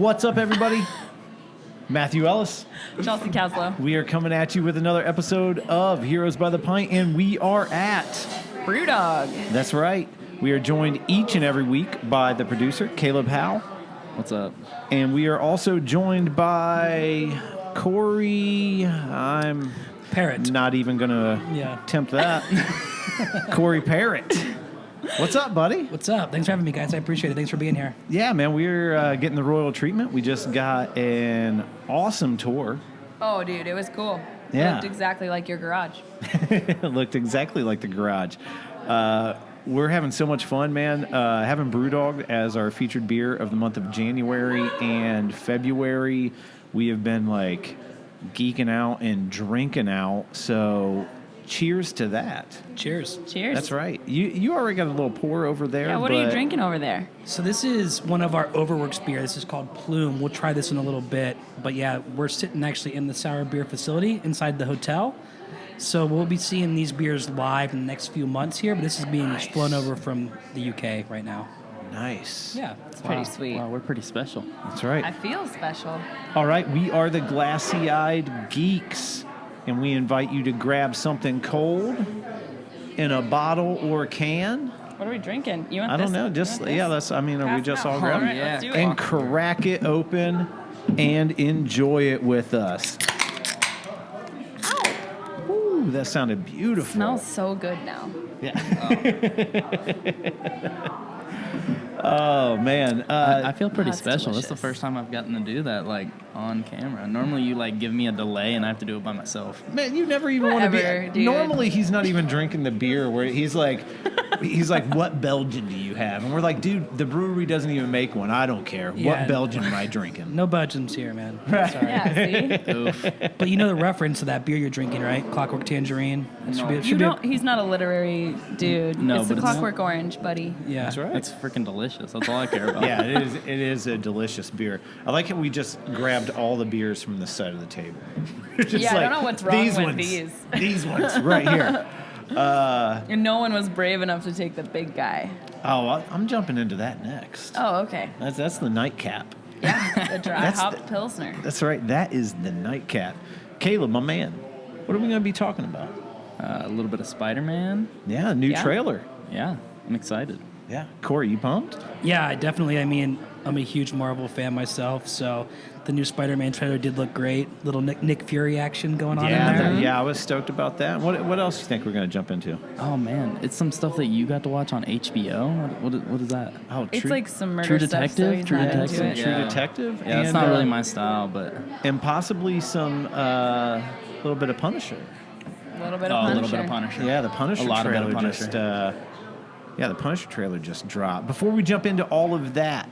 What's up, everybody? Matthew Ellis. Chelsea Caslow. We are coming at you with another episode of Heroes by the Pint, and we are at Brewdog. That's right. We are joined each and every week by the producer, Caleb Howe. What's up? And we are also joined by Corey. I'm Parrott. not even going to attempt that. Corey Parrott. What's up, buddy? What's up? Thanks for having me, guys. I appreciate it. Thanks for being here. Yeah, man, we're getting the royal treatment. We just got an awesome tour. Oh, dude, it was cool. Yeah. It looked exactly like your garage. It looked exactly like the garage. We're having so much fun, man. Having Brewdog as our featured beer of the month of January and February. We have been like geeking out and drinking out. So cheers to that. Cheers. Cheers. That's right. You already got a little pour over there. Yeah, what are you drinking over there? So this is one of our Overworks beer. This is called Plume. We'll try this in a little bit. But yeah, we're sitting actually in the sour beer facility inside the hotel. So we'll be seeing these beers live in the next few months here. But this is being flown over from the UK right now. Nice. Yeah. It's pretty sweet. Wow, we're pretty special. That's right. I feel special. All right, we are the Glassy-Eyed Geeks, and we invite you to grab something cold in a bottle or can. What are we drinking? You want I this? don't know, just, You want yeah, this? are we Pass just it out. all grab All right, it? let's do it. And crack it open and enjoy it with us. Ooh, that sounded beautiful. Smells so good now. Oh, man. I feel pretty that's special. That's the delicious. first time I've gotten to do that, like, on camera. Normally you, like, give me a delay and I have to do it by myself. Man, you never even want to Whatever, be. dude. Normally, he's not even drinking the beer. Where he's like, "What Belgian do you have?" And we're like, "Dude, the brewery doesn't even make one. I don't care. Yeah. What Belgian am I drinking?" No budgeons here, man. Right. Sorry. Yeah, see? Oof. But you know the reference to that beer you're drinking, right? Clockwork Tangerine. It should be, it You should be don't. He's not a literary dude. No, it's the but it's- Clockwork Orange, buddy. yeah. That's right. That's freaking delicious. That's all I care about. Yeah, it is. It is a delicious beer. I like how we just grabbed all the beers from the side of the table. Just Yeah, I don't know what's wrong with ones, these." These ones right here. And no one was brave enough to take the big guy. Oh, I'm jumping into that next. Oh, okay. That's the nightcap. Yeah, the dry That's hop Pilsner. That's right. That is the nightcap. Caleb, my man, what are we going to be talking about? A little bit of Spider-Man. Yeah, new Yeah. trailer. Yeah, I'm excited. Yeah, Corey, you pumped? Yeah, definitely. I mean, I'm a huge Marvel fan myself, so the new Spider-Man trailer did look great. Little Nick Fury action going on in there. Yeah, I was stoked about that. What else do you think we're going to jump into? Oh, man. It's some stuff that you got to watch on HBO. What is that? Oh, It's like some murder True stuff, so Detective? he's True not into Detective? it. True Yeah. Detective. Yeah, it's and, not really my style, but... And possibly some little bit of Punisher. A little bit Oh, of a Punisher. little bit of Punisher. Yeah, the Punisher A lot of trailer bit of Punisher. just. The Punisher trailer just dropped. Before we jump into all of that,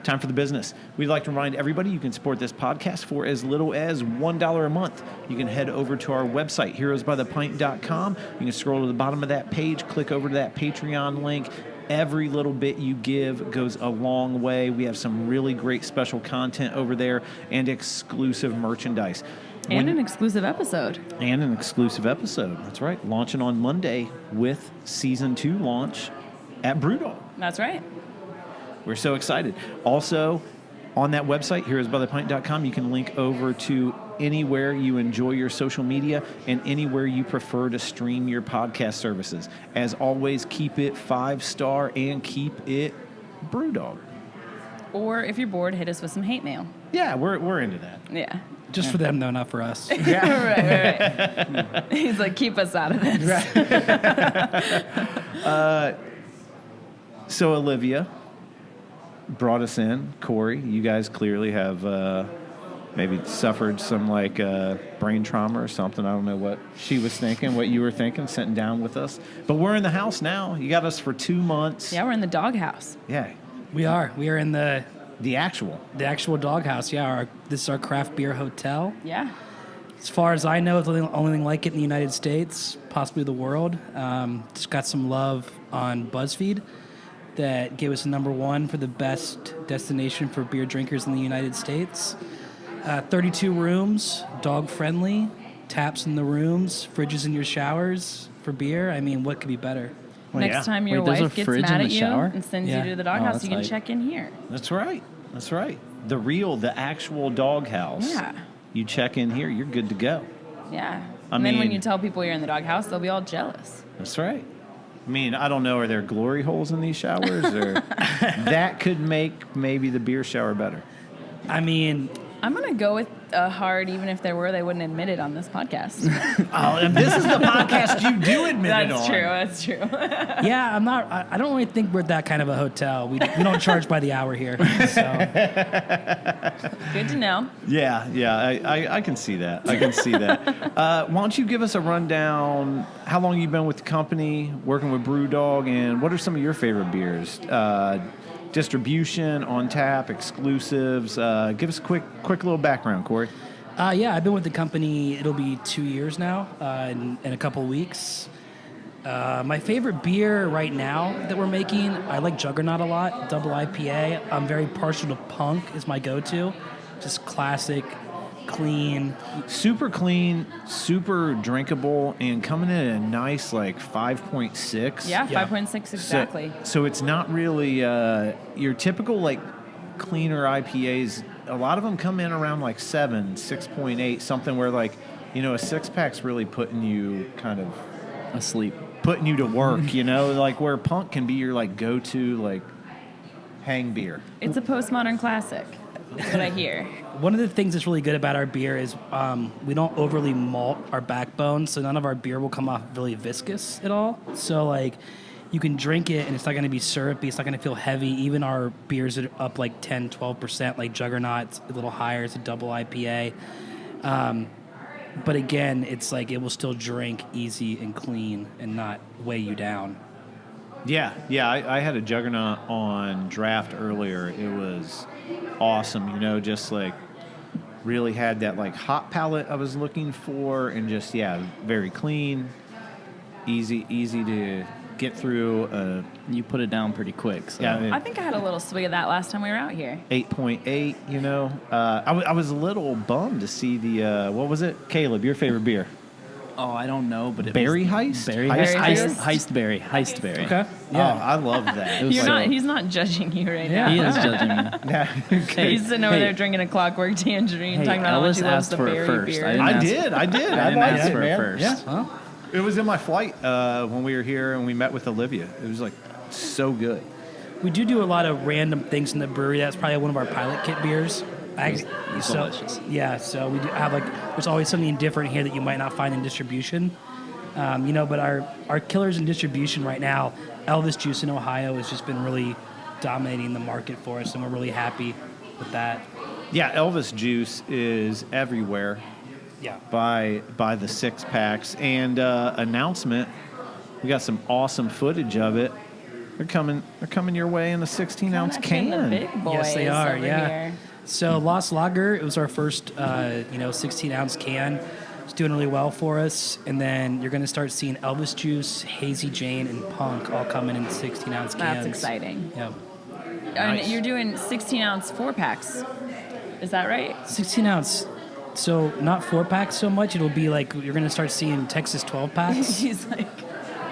time for the business. We'd like to remind everybody you can support this podcast for as little as $1 a month. You can head over to our website, heroesbythepint.com. You can scroll to the bottom of that page, click over to that Patreon link. Every little bit you give goes a long way. We have some really great special content over there and exclusive merchandise. And an exclusive episode. And an exclusive episode. That's right. Launching on Monday with Season 2 launch at Brewdog. That's right. We're so excited. Also, on that website, heroesbythepint.com, you can link over to anywhere you enjoy your social media and anywhere you prefer to stream your podcast services. As always, keep it 5-star and keep it Brewdog. Or if you're bored, hit us with some hate mail. Yeah, we're into that. Yeah. Just for them, though, not for us. right. He's like, keep us out of this. So Olivia brought us in. Corey, you guys clearly have maybe suffered some brain trauma or something. I don't know what she was thinking, what you were thinking, sitting down with us. But we're in the house now. You got us for 2 months. Yeah, we're in the doghouse. Yeah, We are. We are in the actual. actual doghouse. Yeah, this is our craft beer hotel. Yeah. As far as I know, it's the only thing like it in the United States, possibly the world. Just got some love on BuzzFeed that gave us a #1 for the best destination for beer drinkers in the United States. 32 rooms, dog friendly, taps in the rooms, fridges in your showers for beer. I mean, what could be better? Well, Next yeah. time your Wait, there's wife a gets fridge mad in at the you shower? and sends Yeah. you to the Oh, doghouse, that's you can like- check in here. That's right. That's right. the actual doghouse. Yeah. You check in here, you're good to go. Yeah. I And then when mean- you tell people you're in the doghouse, they'll be all jealous. That's right. I mean, I don't know, are there glory holes in these showers? Or that could make maybe the beer shower better. I mean, I'm going to go with a hard, even if there were, they wouldn't admit it on this podcast. Oh, and this is the podcast you do admit it on. That's true. yeah, I'm not. I don't really think we're that kind of a hotel. We don't charge by the hour here. So Good to know. Yeah, I can see that. I can see that. Why don't you give us a rundown? How long you've been with the company, working with BrewDog, and what are some of your favorite beers? Distribution, on tap, exclusives. Give us a quick little background, Corey. yeah, I've been with the company. It'll be 2 years now, in a couple of weeks. My favorite beer right now that we're making, I like Juggernaut a lot, double IPA. I'm very partial to Punk is my go-to. Just classic, clean. Super clean, super drinkable, and coming in at a nice like 5.6. Yeah, Yeah. 5.6 exactly. So it's not really your typical like cleaner IPAs. A lot of them come in around like 7, 6.8, something where like, a 6-pack's really putting you Asleep. putting you to work, like where Punk can be your like go-to like hang beer. It's a postmodern classic. That's what I hear. One of the things that's really good about our beer is we don't overly malt our backbone, so none of our beer will come off really viscous at all. So like you can drink it and it's not going to be syrupy, it's not going to feel heavy. Even our beers are up like 10, 12%, like Juggernaut's a little higher, it's a double IPA. But again, it's like it will still drink easy and clean and not weigh you down. Yeah. I had a Juggernaut on draft earlier. It was awesome, just like really had that like hot palate I was looking for, and just very clean, easy to get through. You put it down pretty quick. So. I think I had a little swig of that last time we were out here. 8.8. I was a little bummed to see the what was it, Caleb? Your favorite beer? Oh, I don't know, but it Berry was Heist? Berry Heist Heist. Berry? Heistberry. Okay. Oh, I love that. It was He's not judging you right Yeah. He now. is judging me. Okay. He's sitting over there drinking a Clockwork Tangerine, Hey, talking about how much he Elvis loves asked the for it berry first. beer. I didn't I ask- did. I didn't liked ask it, for it man. first. Yeah. Well, It was in my flight when we were here and we met with Olivia. It was like so good. we do a lot of random things in the brewery. That's probably one of our pilot kit beers. It's delicious. Yeah, so we do have there's always something different here that you might not find in distribution. But our killers in distribution right now, Elvis Juice in Ohio has just been really dominating the market for us, and we're really happy with that. Yeah, Elvis Juice is everywhere. Yeah. by the 6-packs, and announcement. We got some awesome footage of it. They're coming your way in a 16-ounce Catching can. The big boys Yes, they are. over Yeah. here. So Lost Lager, it was our first, 16-ounce can. It's doing really well for us. And then you're going to start seeing Elvis Juice, Hazy Jane, and Punk all coming in 16-ounce cans. That's exciting. Yeah. And you're doing 16-ounce 4-packs. Is that right? 16-ounce. So not 4-packs so much. It'll be like you're going to start seeing Texas 12-packs. He's like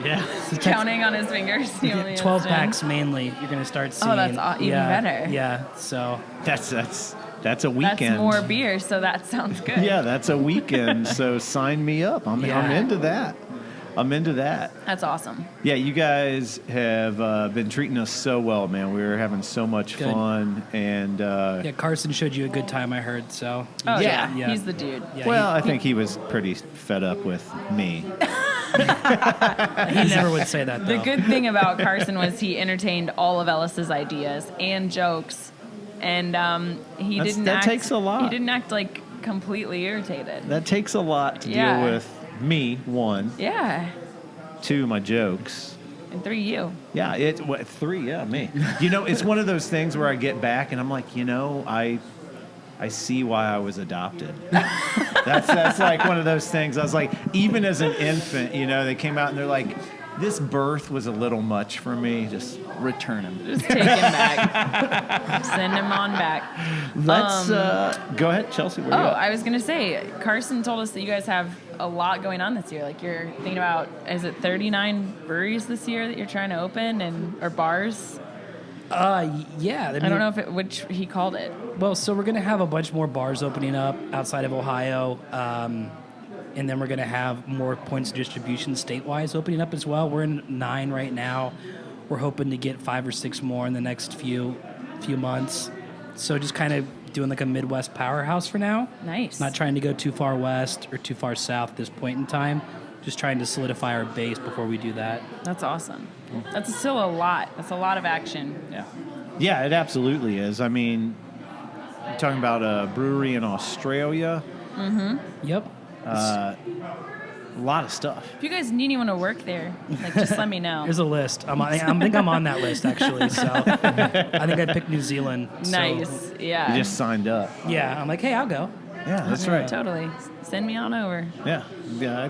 Yeah. counting on his fingers. He only has 12-packs mainly. You're going to start seeing. that's even better. Yeah. So That's a weekend. That's more beer, so that sounds good. Yeah, that's a weekend. So sign me up. I'm Yeah. into that. I'm into that. That's awesome. Yeah, you guys have been treating us so well, man. We were having so much Good. fun, and yeah, Carson showed you a good time, I heard. So Oh Yeah. yeah, he's the dude. yeah, well, I think he was pretty fed up with me. he never would say that. The Though. good thing about Carson was he entertained all of Ellis's ideas and jokes, and he didn't. That act, takes a lot. He didn't act like completely irritated. That takes a lot to Yeah. deal with me, 1. Yeah, 2, my jokes. and 3 you. Yeah, 3, yeah, me. It's one of those things where I get back and I'm like, I see why I was adopted. That's like one of those things. I was like, even as an infant, they came out and they're like, this birth was a little much for me. Just Return him. Just take him back. Send him on back. let's go ahead, Chelsea. Where you at? I was gonna say, Carson told us that you guys have a lot going on this year. Like you're thinking about, is it 39 breweries this year that you're trying to open or bars? Yeah. I don't know if which he called it. Well, so we're going to have a bunch more bars opening up outside of Ohio. And then we're going to have more points of distribution statewide opening up as well. We're in 9 right now. We're hoping to get 5 or 6 more in the next few months. So just kind of doing like a Midwest powerhouse for now. Nice. Not trying to go too far west or too far south at this point in time. Just trying to solidify our base before we do that. That's awesome. That's still a lot. That's a lot of action. Yeah. Yeah, it absolutely is. I mean, you're talking about a brewery in Australia. Yep. A lot of stuff. If you guys need anyone to work there, like just let me know. There's a list. I think I'm on that list actually. So I think I picked New Zealand. So, Nice. Yeah. You just signed up. yeah. I'm like, hey, I'll go. Yeah, that's right. Totally. Send me on over. Yeah. Yeah,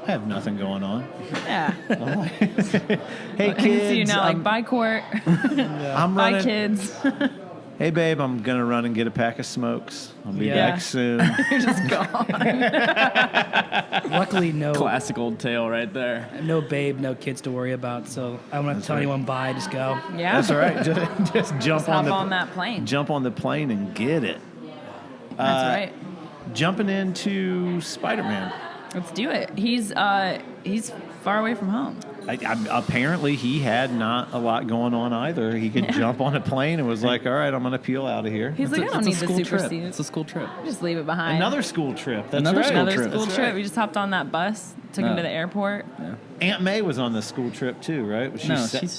I have nothing going on. Yeah. Hey, I can see you kids. now, like, bye, Court. I'm Bye, running. kids. Hey, babe, I'm going to run and get a pack of smokes. I'll be Yeah. back soon. You're just gone. Luckily, no Classic old tale right there. no babe, no kids to worry about. So I don't have to tell right. anyone bye. Just go. Yeah. That's all right. Just jump Just on hop the on that plane. jump on the plane and get it. That's right. Jumping into Spider-Man. Let's do it. He's far away from home. Apparently, he had not a lot going on either. He could jump on a plane and was like, "All right, I'm going to peel out of here." He's like, I don't need the super trip. seat. It's a school trip. Just leave it behind. Another school trip. That's Another right. school Another trip. school That's trip. right. We just hopped on that bus, took him Oh. to the airport. Aunt May was on the school trip too, right? Was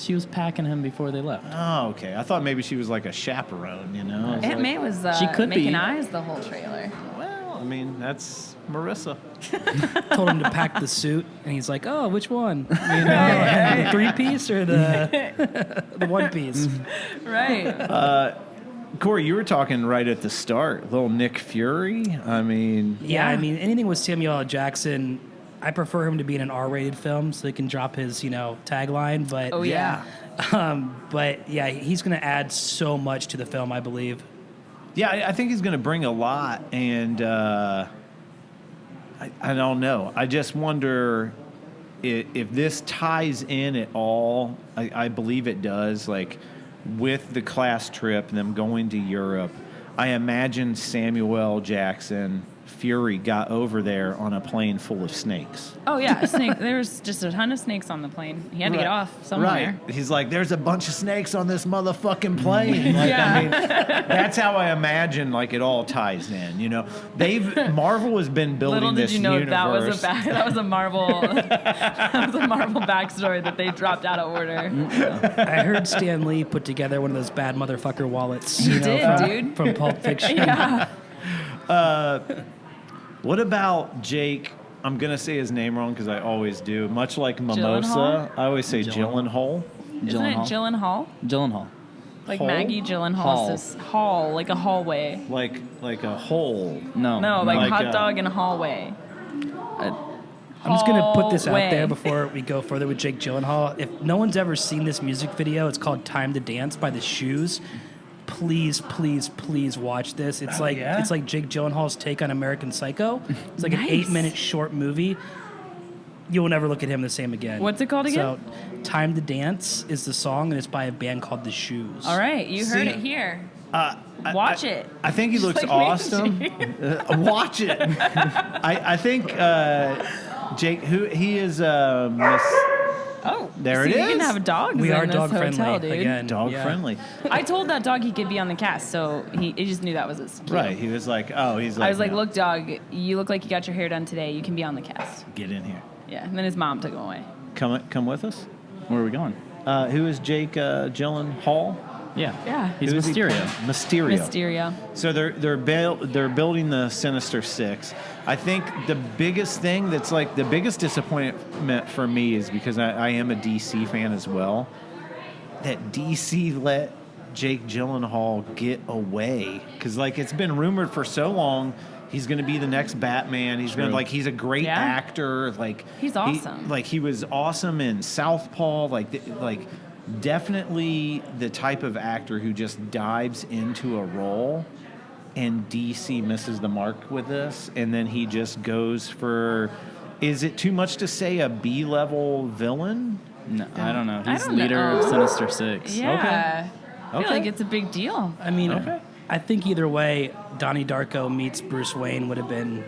She was packing him before they left. Oh, okay. I thought maybe she was like a chaperone. You know. I was Aunt like, May was She could making be. eyes the whole trailer. Well, I mean, that's Marissa. Told him to pack the suit, and he's like, "Oh, which one? You know, the 3-piece or the the 1-piece?" Right. Corey, you were talking right at the start. Little Nick Fury. I mean, Yeah, I mean, anything with Samuel L. Jackson, I prefer him to be in an R-rated film so he can drop his, tagline. But Oh, yeah. but yeah, he's going to add so much to the film, I believe. yeah, I think he's going to bring a lot, and I don't know. I just wonder if this ties in at all. I believe it does. Like with the class trip, them going to Europe, I imagine Samuel L. Jackson Fury got over there on a plane full of snakes. Oh, yeah. A snake. There's just a ton of snakes on the plane. He had to get off somewhere. Right. He's like, there's a bunch of snakes on this motherfucking plane. Like, Yeah. I mean, that's how I imagine like it all ties in. You know, Marvel has been building Little did this you know universe. that was a Marvel backstory that they dropped out of order. I heard Stan Lee put together one of those bad motherfucker wallets. He did, from, dude. From Pulp Fiction. Yeah. What about Jake? I'm gonna say his name wrong because I always do. Much like Mimosa, Gyllenhaal? I always say Gyllenhaal. Gyllenhaal. Isn't it Gyllenhaal? Gyllenhaal. Like Hall? Maggie Gyllenhaal Hall. says hall, like a hallway. Like a hole. No. No, like Like, hot dog and hallway. I'm just going to put this out Hallway. there before we go further with Jake Gyllenhaal. If no one's ever seen this music video, it's called Time to Dance by The Shoes. Please, please, please watch this. It's it's like Jake Gyllenhaal's take on American Psycho. It's like an Nice. 8-minute short movie. You will never look at him the same again. What's it called again? So, Time to Dance is the song, and it's by a band called The Shoes. All right, you heard See, it here. Watch it. I think he looks like me. awesome. Watch it. I think Jake, who he is, Miss Oh, There see, it You can is. have dogs We in are this dog hotel, friendly dude. again. dog Yeah. friendly. I told that dog he could be on the cast, so he just knew that was his cue. Right. He was like, oh, he's like, I was like, no, look, dog, you look like you got your hair done today. You can be on the cast. get in here. Yeah, and then his mom took him away. Come with us. Where are we going? Who is Jake Gyllenhaal? Yeah. Yeah. He's Who is he Mysterio. playing? Mysterio. Mysterio. So they're building the Sinister Six. I think the biggest thing that's like the biggest disappointment for me is because I am a DC fan as well. That DC let Jake Gyllenhaal get away because like it's been rumored for so long he's going to be the next Batman. He's going to True. he's a great Yeah. actor. Like He's awesome. he was awesome in Southpaw. Like definitely the type of actor who just dives into a role. And DC misses the mark with this, and then he just goes for. Is it too much to say a B-level villain? No, I don't know. I He's don't leader know. of Sinister Six. Yeah. I feel like it's a big deal. I mean, Okay. I think either way, Donnie Darko meets Bruce Wayne would have been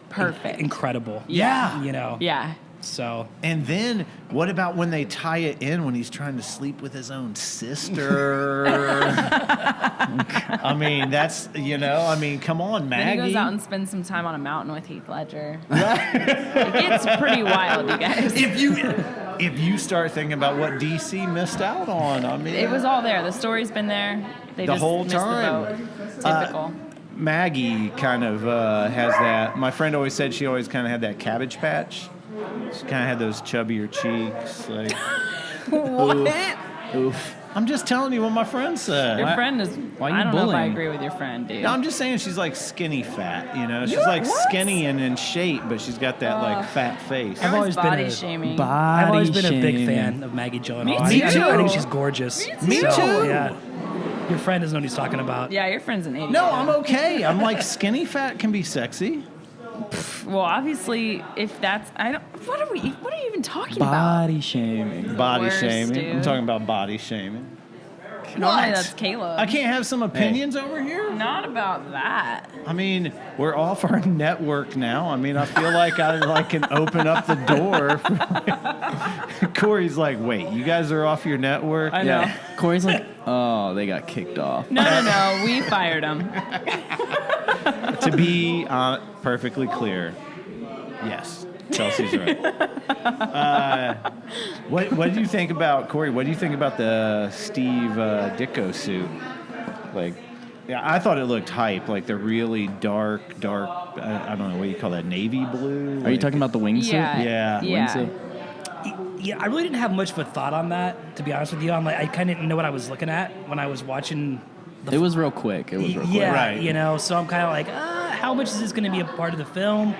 Perfect. incredible. Yeah. You know? Yeah. So, And then what about when they tie it in when he's trying to sleep with his own sister? I mean, that's, come on, Then he Maggie. goes out and spends some time on a mountain with Heath Ledger. It gets pretty wild, you guys. if you start thinking about what DC missed out on, I mean, It was all there. The story's been there. They The just whole missed time. the boat. Typical. Maggie kind of has that. My friend always said she always kind of had that cabbage patch. She kind of had those chubbier cheeks. Like, What? Oof. I'm just telling you what my friend said. Your friend is. why are you I don't know if I bullying? agree with your friend, dude. No, I'm just saying she's like skinny fat, She's You- like what? skinny and in shape, but she's got that like fat face. I've always been body a- shaming. I've always been a big shaming. fan of Maggie Gyllenhaal. Me I think- too. I think she's gorgeous. Me So, too. Yeah. Your friend doesn't know what he's talking about. Yeah, your friend's an idiot. No, I'm okay. I'm like skinny fat can be sexy. Well, obviously, if that's I don't. What are you even talking about? Body shaming. Body worst, shaming. I'm dude. talking about body shaming. Normally What? that's Caleb. I can't have some opinions over here. Not about that. I mean, we're off our network now. I mean, I feel like I can open up the door. Corey's like, wait, you guys are off your network? I know. Yeah. Corey's like, oh, they got kicked off. No. We fired him. To be perfectly clear, yes, Chelsea's right. What do you think about, Corey, what do you think about the Steve Ditko suit? Like, yeah, I thought it looked hype, like the really dark, I don't know, what do you call that, navy blue? Are you talking about the wingsuit? Yeah. Yeah. Wingsuit? Yeah, I really didn't have much of a thought on that, to be honest with you. I'm like, I kind of didn't know what I was looking at when I was watching. It was real quick. Yeah, Right. so I'm kind of like, how much is this going to be a part of the film?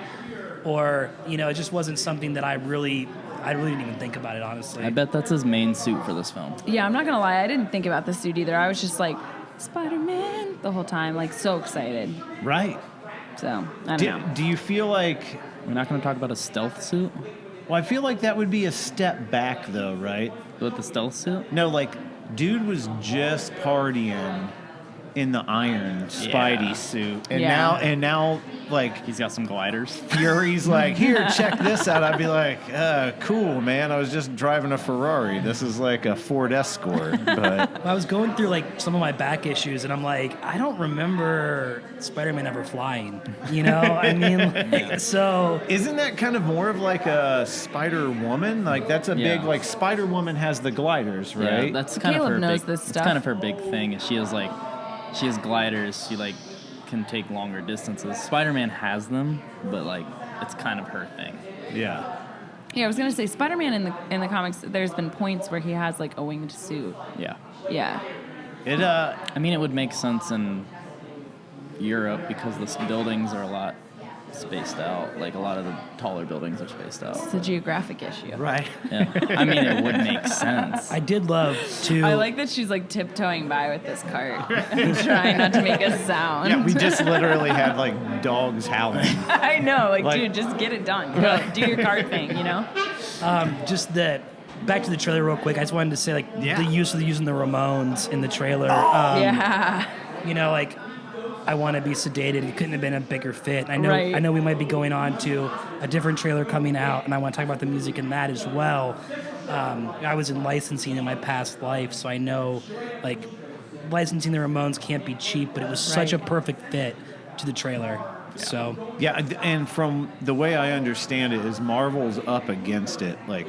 Or, it just wasn't something that I really didn't even think about it, honestly. I bet that's his main suit for this film. Yeah, I'm not gonna lie. I didn't think about the suit either. I was just like Spider-Man the whole time, like so excited. Right. So I don't know. Do you feel like, We're not going to talk about a stealth suit? well, I feel like that would be a step back though, right? With the stealth suit? No, like, dude was just partying in the Iron Spidey Yeah. suit, and Yeah. now, like, He's got some gliders. Fury's like, here, check this out. I'd be like, cool, man. I was just driving a Ferrari. This is like a Ford Escort, but I was going through like some of my back issues, and I'm like, I don't remember Spider-Man ever flying. I mean, so isn't that kind of more of like a Spider Woman? Like, that's a big, Yeah. like, Spider Woman has the gliders, right? Yeah, that's kind Caleb of her knows big, this it's stuff. kind of her big thing. Is she has gliders. She like can take longer distances. Spider-Man has them, but like it's kind of her thing. Yeah. Yeah, I was gonna say Spider-Man in the comics. There's been points where he has like a winged suit. Yeah. Yeah. It, I mean, it would make sense in Europe because the buildings are a lot spaced out. Like a lot of the taller buildings are spaced out. It's a geographic issue. right. Yeah. I mean, it would make sense. I did love to. I like that she's like tiptoeing by with this cart, trying not to make a sound. Yeah, we just literally had like dogs howling. I know, Like- dude, just get it done. Go, do your cart thing, just that. Back to the trailer real quick. I just wanted to say, like, Yeah. the use of using the Ramones in the trailer. Yeah. Like, I want to be sedated. It couldn't have been a bigger fit. I know. Right. I know we might be going on to a different trailer coming out, and I want to talk about the music in that as well. I was in licensing in my past life, so I know, like, licensing the Ramones can't be cheap, but it was such a Right. perfect fit to the trailer. So Yeah, and from the way I understand it, is Marvel's up against it, like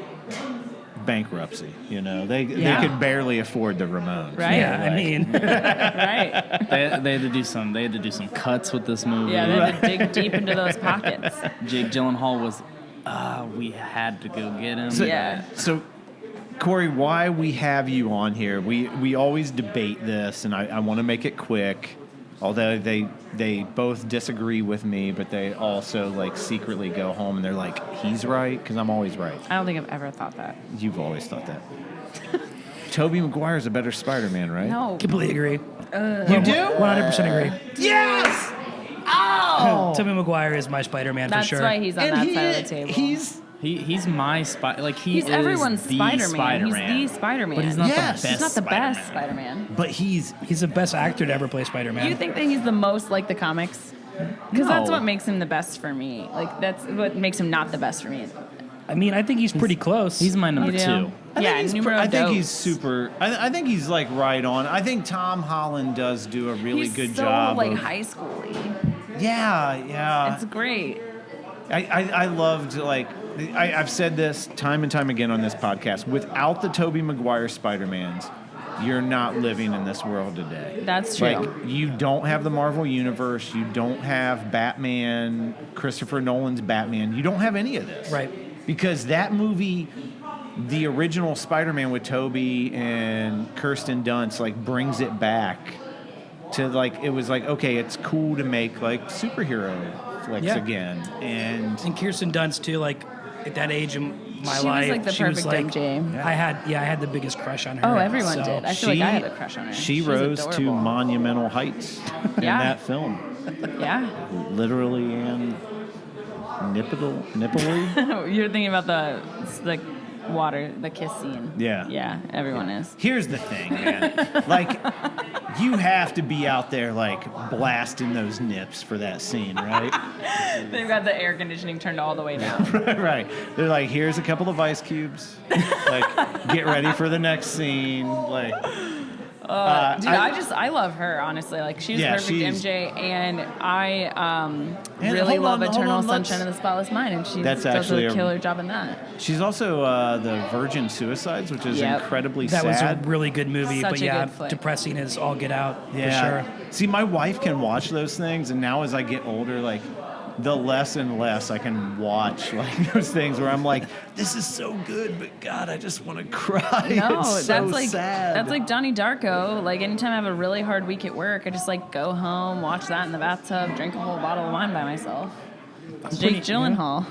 bankruptcy. They could barely afford the Ramones. Right. yeah, I mean, Right. They had to do some cuts with this movie. Yeah, they had to dig deep into those pockets. Jake Gyllenhaal was, we had to go get him. Yeah. So, Corey, why we have you on here? We always debate this, and I want to make it quick. Although they both disagree with me, but they also like secretly go home and they're like, he's right, because I'm always right. I don't think I've ever thought that. You've always thought that. Tobey Maguire's a better Spider-Man, right? No. completely agree. You do? 100% agree. Yes! Oh! Tobey Maguire is my Spider-Man for That's sure. why he's on that side of the table. He's my like he He's is everyone's the Spider-Man. Spider-Man. He's the Spider-Man. But he's not Yes. the best. He's not the best Spider-Man. Spider-Man. But he's He's the best actor to ever play Spider-Man. Do you think that he's the most like the comics? Because that's No. what makes him the best for me. Like that's what makes him not the best for me. I mean, I think he's pretty close. He's my number You do? two. Yeah, numero I think dos. he's super. I think he's like right on. I think Tom Holland does do a really He's good so job. like of- high schooly. yeah. It's great. I loved like I've said this time and time again on this podcast. Without the Tobey Maguire Spider-Mans, you're not living in this world today. That's true. Like you don't have the Marvel Universe. You don't have Batman, Christopher Nolan's Batman. You don't have any of this. Right. Because that movie, the original Spider-Man with Tobey and Kirsten Dunst, like brings it back to like it was like okay, it's cool to make like superhero flicks Yeah. again, and Kirsten Dunst too. Like at that age in my She was, life, like, the she was perfect like MJ. I had the biggest crush on her. Oh, everyone so- did. I feel like I had a crush on her. She She's rose to adorable. monumental heights in Yeah. that film, Yeah. literally and nippily. You're thinking about the water, the kiss scene. Yeah. Yeah, everyone is. Here's the thing, man. Like, you have to be out there, like, blasting those nips for that scene, right? They've got the air conditioning turned all the way down. Right. They're like, here's a couple of ice cubes. Like, get ready for the next scene. Like, Dude, I love her, honestly. Like, she's Yeah, perfect she's- MJ, and I And really hold love on, hold Eternal on, let's- Sunshine of the Spotless Mind, and she That's does actually a a- killer job in that. she's also the Virgin Suicides, which is Yep. incredibly That was a sad. really good movie, Such but a yeah, good flick. depressing as all get out Yeah. for sure. See, my wife can watch those things, and now as I get older, like, the less and less I can watch like those things where I'm like, this is so good, but God, I just want to cry. No, It's so that's like sad. that's like Donnie Darko. Like anytime I have a really hard week at work, I just like go home, watch that in the bathtub, drink a whole bottle of wine by myself. It's Jake Gyllenhaal.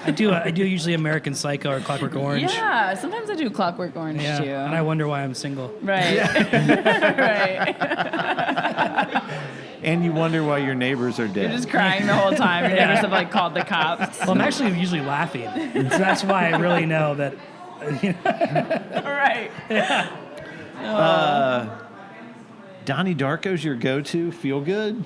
I do usually American Psycho or Clockwork Orange. Yeah, sometimes I do Clockwork Orange Yeah, too. and I wonder why I'm single. Right. right. And you wonder why your neighbors are dead. You're just crying the whole time. Your neighbors have like called the cops. Well, I'm actually usually laughing, so that's why I really know that. Right. Donnie Darko's your go-to feel good?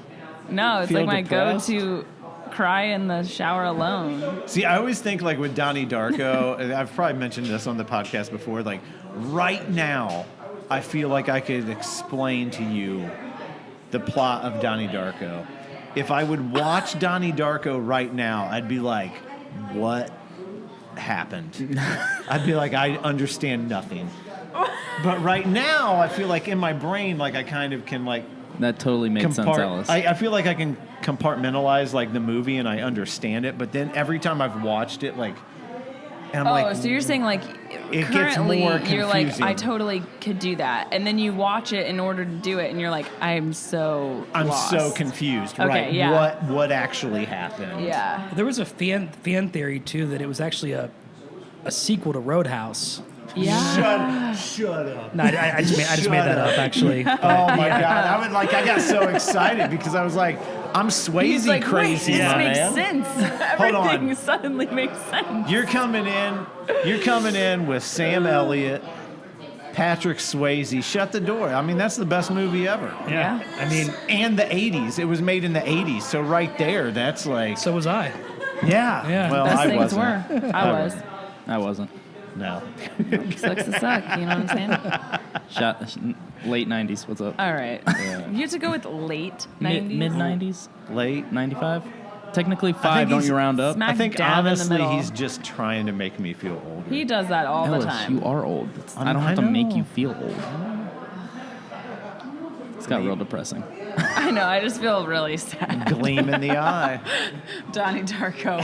No, it's Feel like my depressed? go-to cry in the shower alone. See, I always think like with Donnie Darko, and I've probably mentioned this on the podcast before, like right now, I feel like I could explain to you the plot of Donnie Darko. If I would watch Donnie Darko right now, I'd be like, what happened? I'd be like, I understand nothing. But right now, I feel like in my brain, like I kind of can like That totally makes sense, Alice. I feel like I can compartmentalize like the movie and I understand it, but then every time I've watched it, like, and I'm Oh, like, so you're saying like gets currently more you're like, confusing. I totally could do that. And then you watch it in order to do it and you're like, I'm so lost. so confused, Okay, right? yeah. What actually happened? Yeah. There was a fan theory too that it was actually a sequel to Roadhouse. Yeah. Shut up. No, I just made that up actually. Oh my God. I got so excited because I was like, I'm Swayze He's like, crazy, wait, this my makes man. sense. Hold on. Everything suddenly makes sense. You're coming in with Sam Elliott, Patrick Swayze. Shut the door. I mean, that's the best movie ever. Yeah. I mean, And the 80s. It was made in the 80s. So right there, that's like, so was I. yeah. Yeah. Well, Best I things wasn't. were. I was. I wasn't. No. Sucks to suck. You know what I'm saying? Late 90s. What's up? All right. You have to go with late 90s. Mid 90s? Late. 95? Technically think 5, don't he's- you round up? Smack I think dab in the honestly, middle. he's just trying to make me feel older. He does that all the Ellis, time. you are old. I I don't have to make know. you feel old. It's got real depressing. I know. I just feel really sad. Gleam in the eye. Donnie Darko,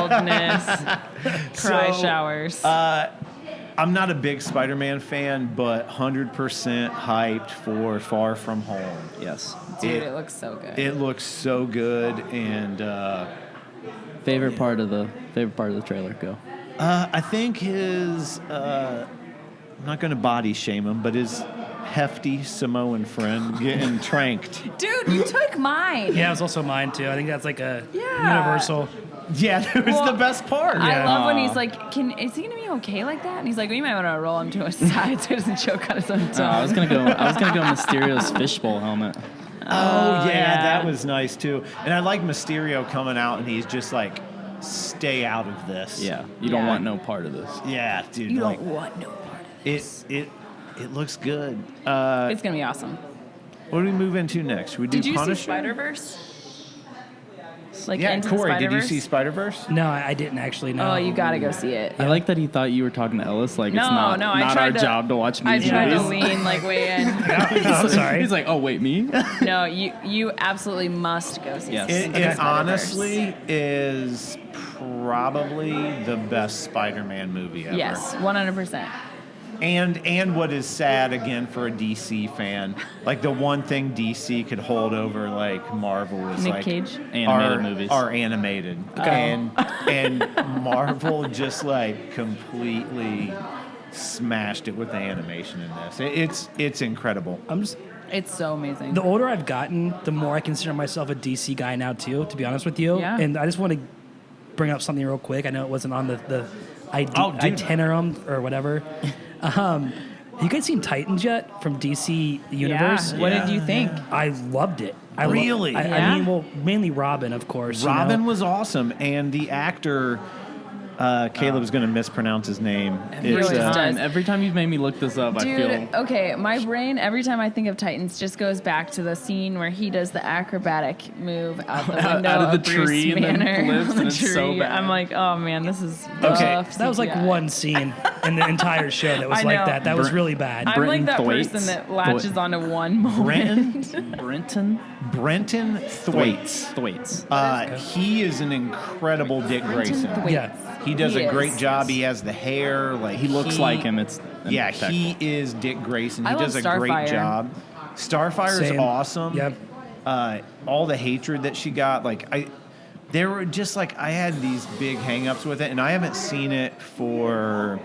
oldness, cry So, showers. I'm not a big Spider-Man fan, but 100% hyped for Far From Home. Yes. Dude, it looks so good. It looks so good, and Favorite part of the trailer. Go. I think his. I'm not going to body shame him, but his hefty Samoan friend getting tranked. Dude, you took mine. Yeah, it was also mine too. I think that's like a Yeah. universal. Yeah, that was the best part. I love when he's Aw. like, is he gonna be okay like that? And he's like, we might want to roll him to a side so he doesn't choke on his own tongue. I was gonna go Mysterio's fishbowl helmet. Oh, yeah, yeah. that was nice too. And I like Mysterio coming out and he's just like, stay out of this. Yeah, you don't Yeah. want no part of this. Yeah, dude. You like, don't want no part of it. it looks good. It's gonna be awesome. What do we move into next? Should we do Did you Punisher? see Spider-Verse? Like Yeah, Into the Corey, did you Spider-Verse? see Spider-Verse? No, I didn't actually know. Oh, you gotta go see it. I like that he thought you were talking to Ellis. Like No, it's not, no, I not our tried to- job to watch I movies. tried to lean like way in. I'm sorry. He's like, oh wait, me? No, you absolutely must go see Yes. it. It Spider-Verse. honestly is probably the best Spider-Man movie ever. Yes, 100%. And what is sad again for a DC fan, like the one thing DC could hold over like Marvel is Nick like Cage? Animated movies. are animated, and Marvel just like completely smashed it with the animation in this. It's incredible. I'm just It's so amazing. the older I've gotten, the more I consider myself a DC guy now too. To be honest with you, Yeah. and I just want to bring up something real quick. I know it wasn't on the Oh, dude. itinerary or whatever. You guys seen Titans yet from DC Universe? Yeah. What did you think? I loved it. Really? I Yeah? mean, well, mainly Robin, of course. Robin was awesome, and the actor Caleb's going to mispronounce his name. He always does. Every time you've made me look this up, I Dude, feel okay, my brain, every time I think of Titans, just goes back to the scene where he does the acrobatic move out the window Out of the Bruce tree and then Banner flips, on the and it's so tree. bad. I'm like, oh man, this is Okay, rough That was like CGI. one scene in the entire show that was I like know. that. That was Brent- really bad. I'm like Brenton that Thwaites. person that latches onto one moment. Brenton Thwaites. Thwaites. He is an incredible Dick Grayson. Thwaites. Yeah. He does He a great is. job. He has the hair. Like He looks like him. It's Yeah, impeccable. he is Dick Grayson. He I love does a great Starfire. job. Starfire is Same. awesome. Yep. All the hatred that she got, there were just like I had these big hangups with it, and I haven't seen it for.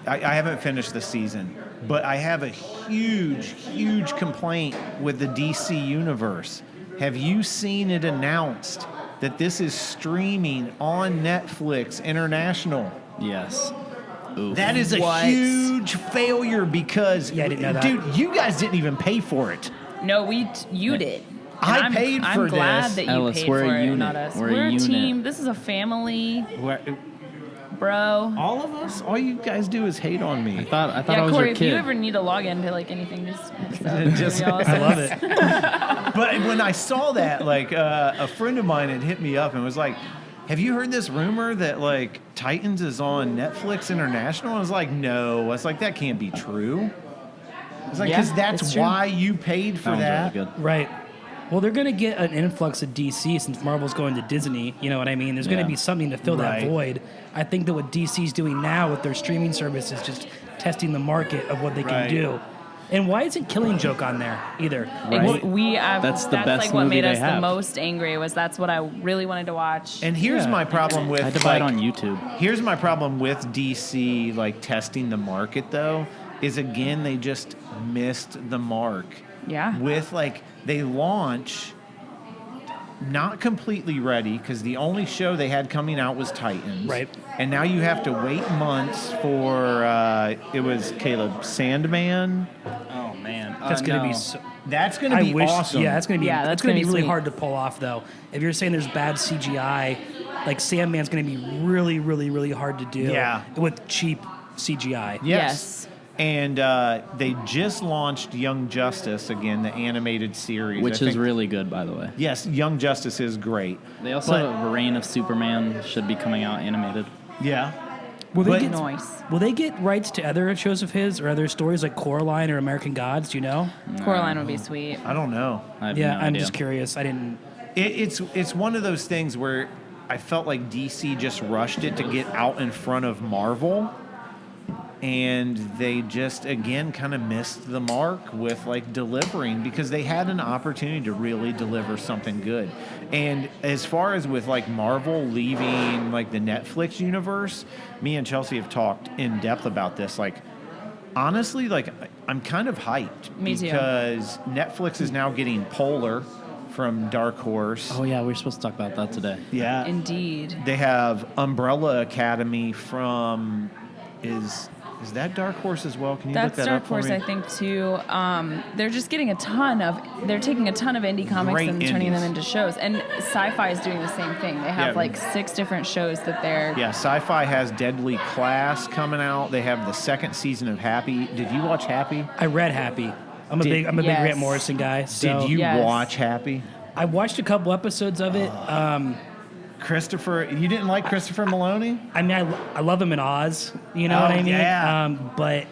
I haven't finished the season, but I have a huge complaint with the DC universe. Have you seen it announced that this is streaming on Netflix International? Yes. Oof. That is a What? huge failure because, Yeah, I didn't know that. dude, you guys didn't even pay for it. No, you did. And I I'm, paid I'm for glad this. that you Ellis, paid we're a for it, unit. not us. We're a a unit. team. This is a family, bro. All of us, all you guys do is hate on me. I thought I Yeah, was Corey, your if kid. you ever need to log into like anything, just Just- I love it. But when I saw that, a friend of mine had hit me up and was like, "Have you heard this rumor that like Titans is on Netflix International?" I was like, "No." I was like, "That can't be true." It's like Yeah, because that's it's true. why you paid for Sounds that. really good. Right. Well, they're going to get an influx of DC since Marvel's going to Disney. You know what I mean? There's going Yeah. to be something to fill Right. that void. I think that what DC's doing now with their streaming service is just testing the market of what they can Right. do. And why isn't Killing Joke on there either? Right. That's the best like what movie made they us the have. most angry was that's what I really wanted to watch. And here's Yeah. my problem with I had to buy it like, on YouTube. Here's my problem with DC like testing the market though is again they just missed the mark. Yeah. With like they launch not completely ready because the only show they had coming out was Titans. Right. And now you have to wait months for it was Caleb Sandman. Oh man, That's going to no. be so. That's going to I be wish. awesome. Yeah, that's going to be. Yeah, that's that's going to gonna be be really sweet. hard to pull off, though. If you're saying there's bad CGI, like Sandman's going to be really hard to do. Yeah. With cheap CGI. Yes. And they just launched Young Justice again, the animated series, which I is think- really good, by the way. Yes, Young Justice is great. They also But- have Reign of Superman should be coming out animated. Yeah. Will they But- get Nice. Will they get rights to other shows of his or other stories like Coraline or American Gods? Do you know? Coraline would be sweet. I don't know. I have Yeah, no I'm idea. just curious. I didn't. It's one of those things where I felt like DC just rushed it to get out in front of Marvel, and they just again kind of missed the mark with like delivering because they had an opportunity to really deliver something good. And as far as with like Marvel leaving like the Netflix universe, me and Chelsea have talked in depth about this. Like honestly, like I'm kind of hyped Me too. because Netflix is now getting Polar from Dark Horse. Oh yeah, we were supposed to talk about that today. Yeah. Indeed. They have Umbrella Academy from is that Dark Horse as well? Can you That's look that Dark up for Horse, me? I think, too. They're just getting they're taking a ton of indie comics Great and turning them indies. into shows. And Sci-Fi is doing the same thing. They have Yeah. like 6 different shows that they're. Yeah, Sci-Fi has Deadly Class coming out. They have the second season of Happy. Did you watch Happy? I read Happy. I'm a Did- big Yes. Grant Morrison guy. So Did you Yes. watch Happy? I watched a couple episodes of it. Christopher, you didn't like Christopher Maloney? I mean, I love him in Oz. You know Oh, what I mean? yeah. But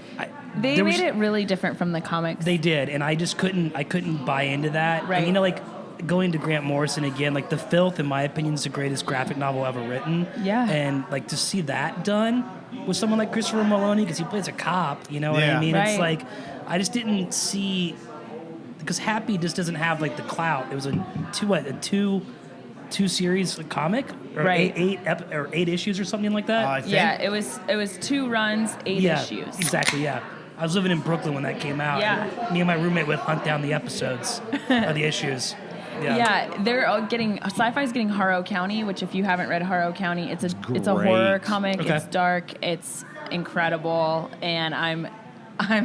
They there made was- it really different from the comics. They did, and I just couldn't buy into that. Right. And, you know, like going to Grant Morrison again, like The Filth, in my opinion, is the greatest graphic novel ever written. Yeah. And like to see that done with someone like Christopher Maloney, because he plays a cop. You know what Yeah. I mean? It's Right. like I just didn't see, because Happy just doesn't have like the clout. It was a two series comic, or Right. eight issues or something like that. I think. Yeah, it was 2 runs, 8 Yeah, issues. exactly. Yeah, I was living in Brooklyn when that came out. Yeah. and me and my roommate would hunt down the episodes or the issues. Yeah, they're all getting Sci-Fi's getting Harrow County, which if you haven't read Harrow County, it's a great. horror comic. Okay. It's dark, it's incredible, and I'm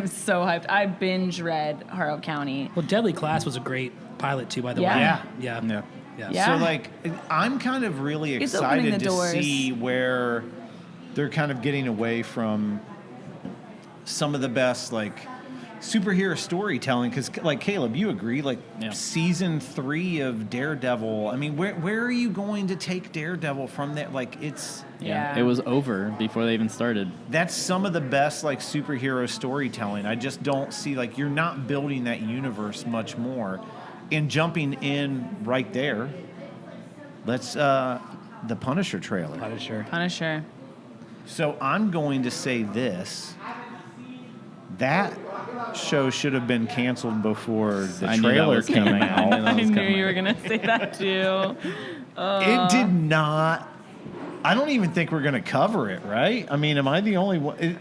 so hyped. I binge read Harrow County. Well, Deadly Class was a great pilot too, by the Yeah. way. Yeah. Yeah. Yeah. Yeah. So, like, I'm kind of really It's opening excited the to doors. see where they're kind of getting away from some of the best, like, superhero storytelling. Because, like, Caleb, you agree? Like, Yeah. season 3 of Daredevil, I mean, where are you going to take Daredevil from there? Like, Yeah. It was over before they even started. that's some of the best, like, superhero storytelling. I just don't see, like, you're not building that universe much more. And jumping in right there, let's, the Punisher trailer. Punisher. So I'm going to say this. That show should have been canceled before the I knew that trailer was came coming. I out. knew that I was knew coming. you were gonna say that too. It did not. I don't even think we're going to cover it, right? I mean, am I the only one?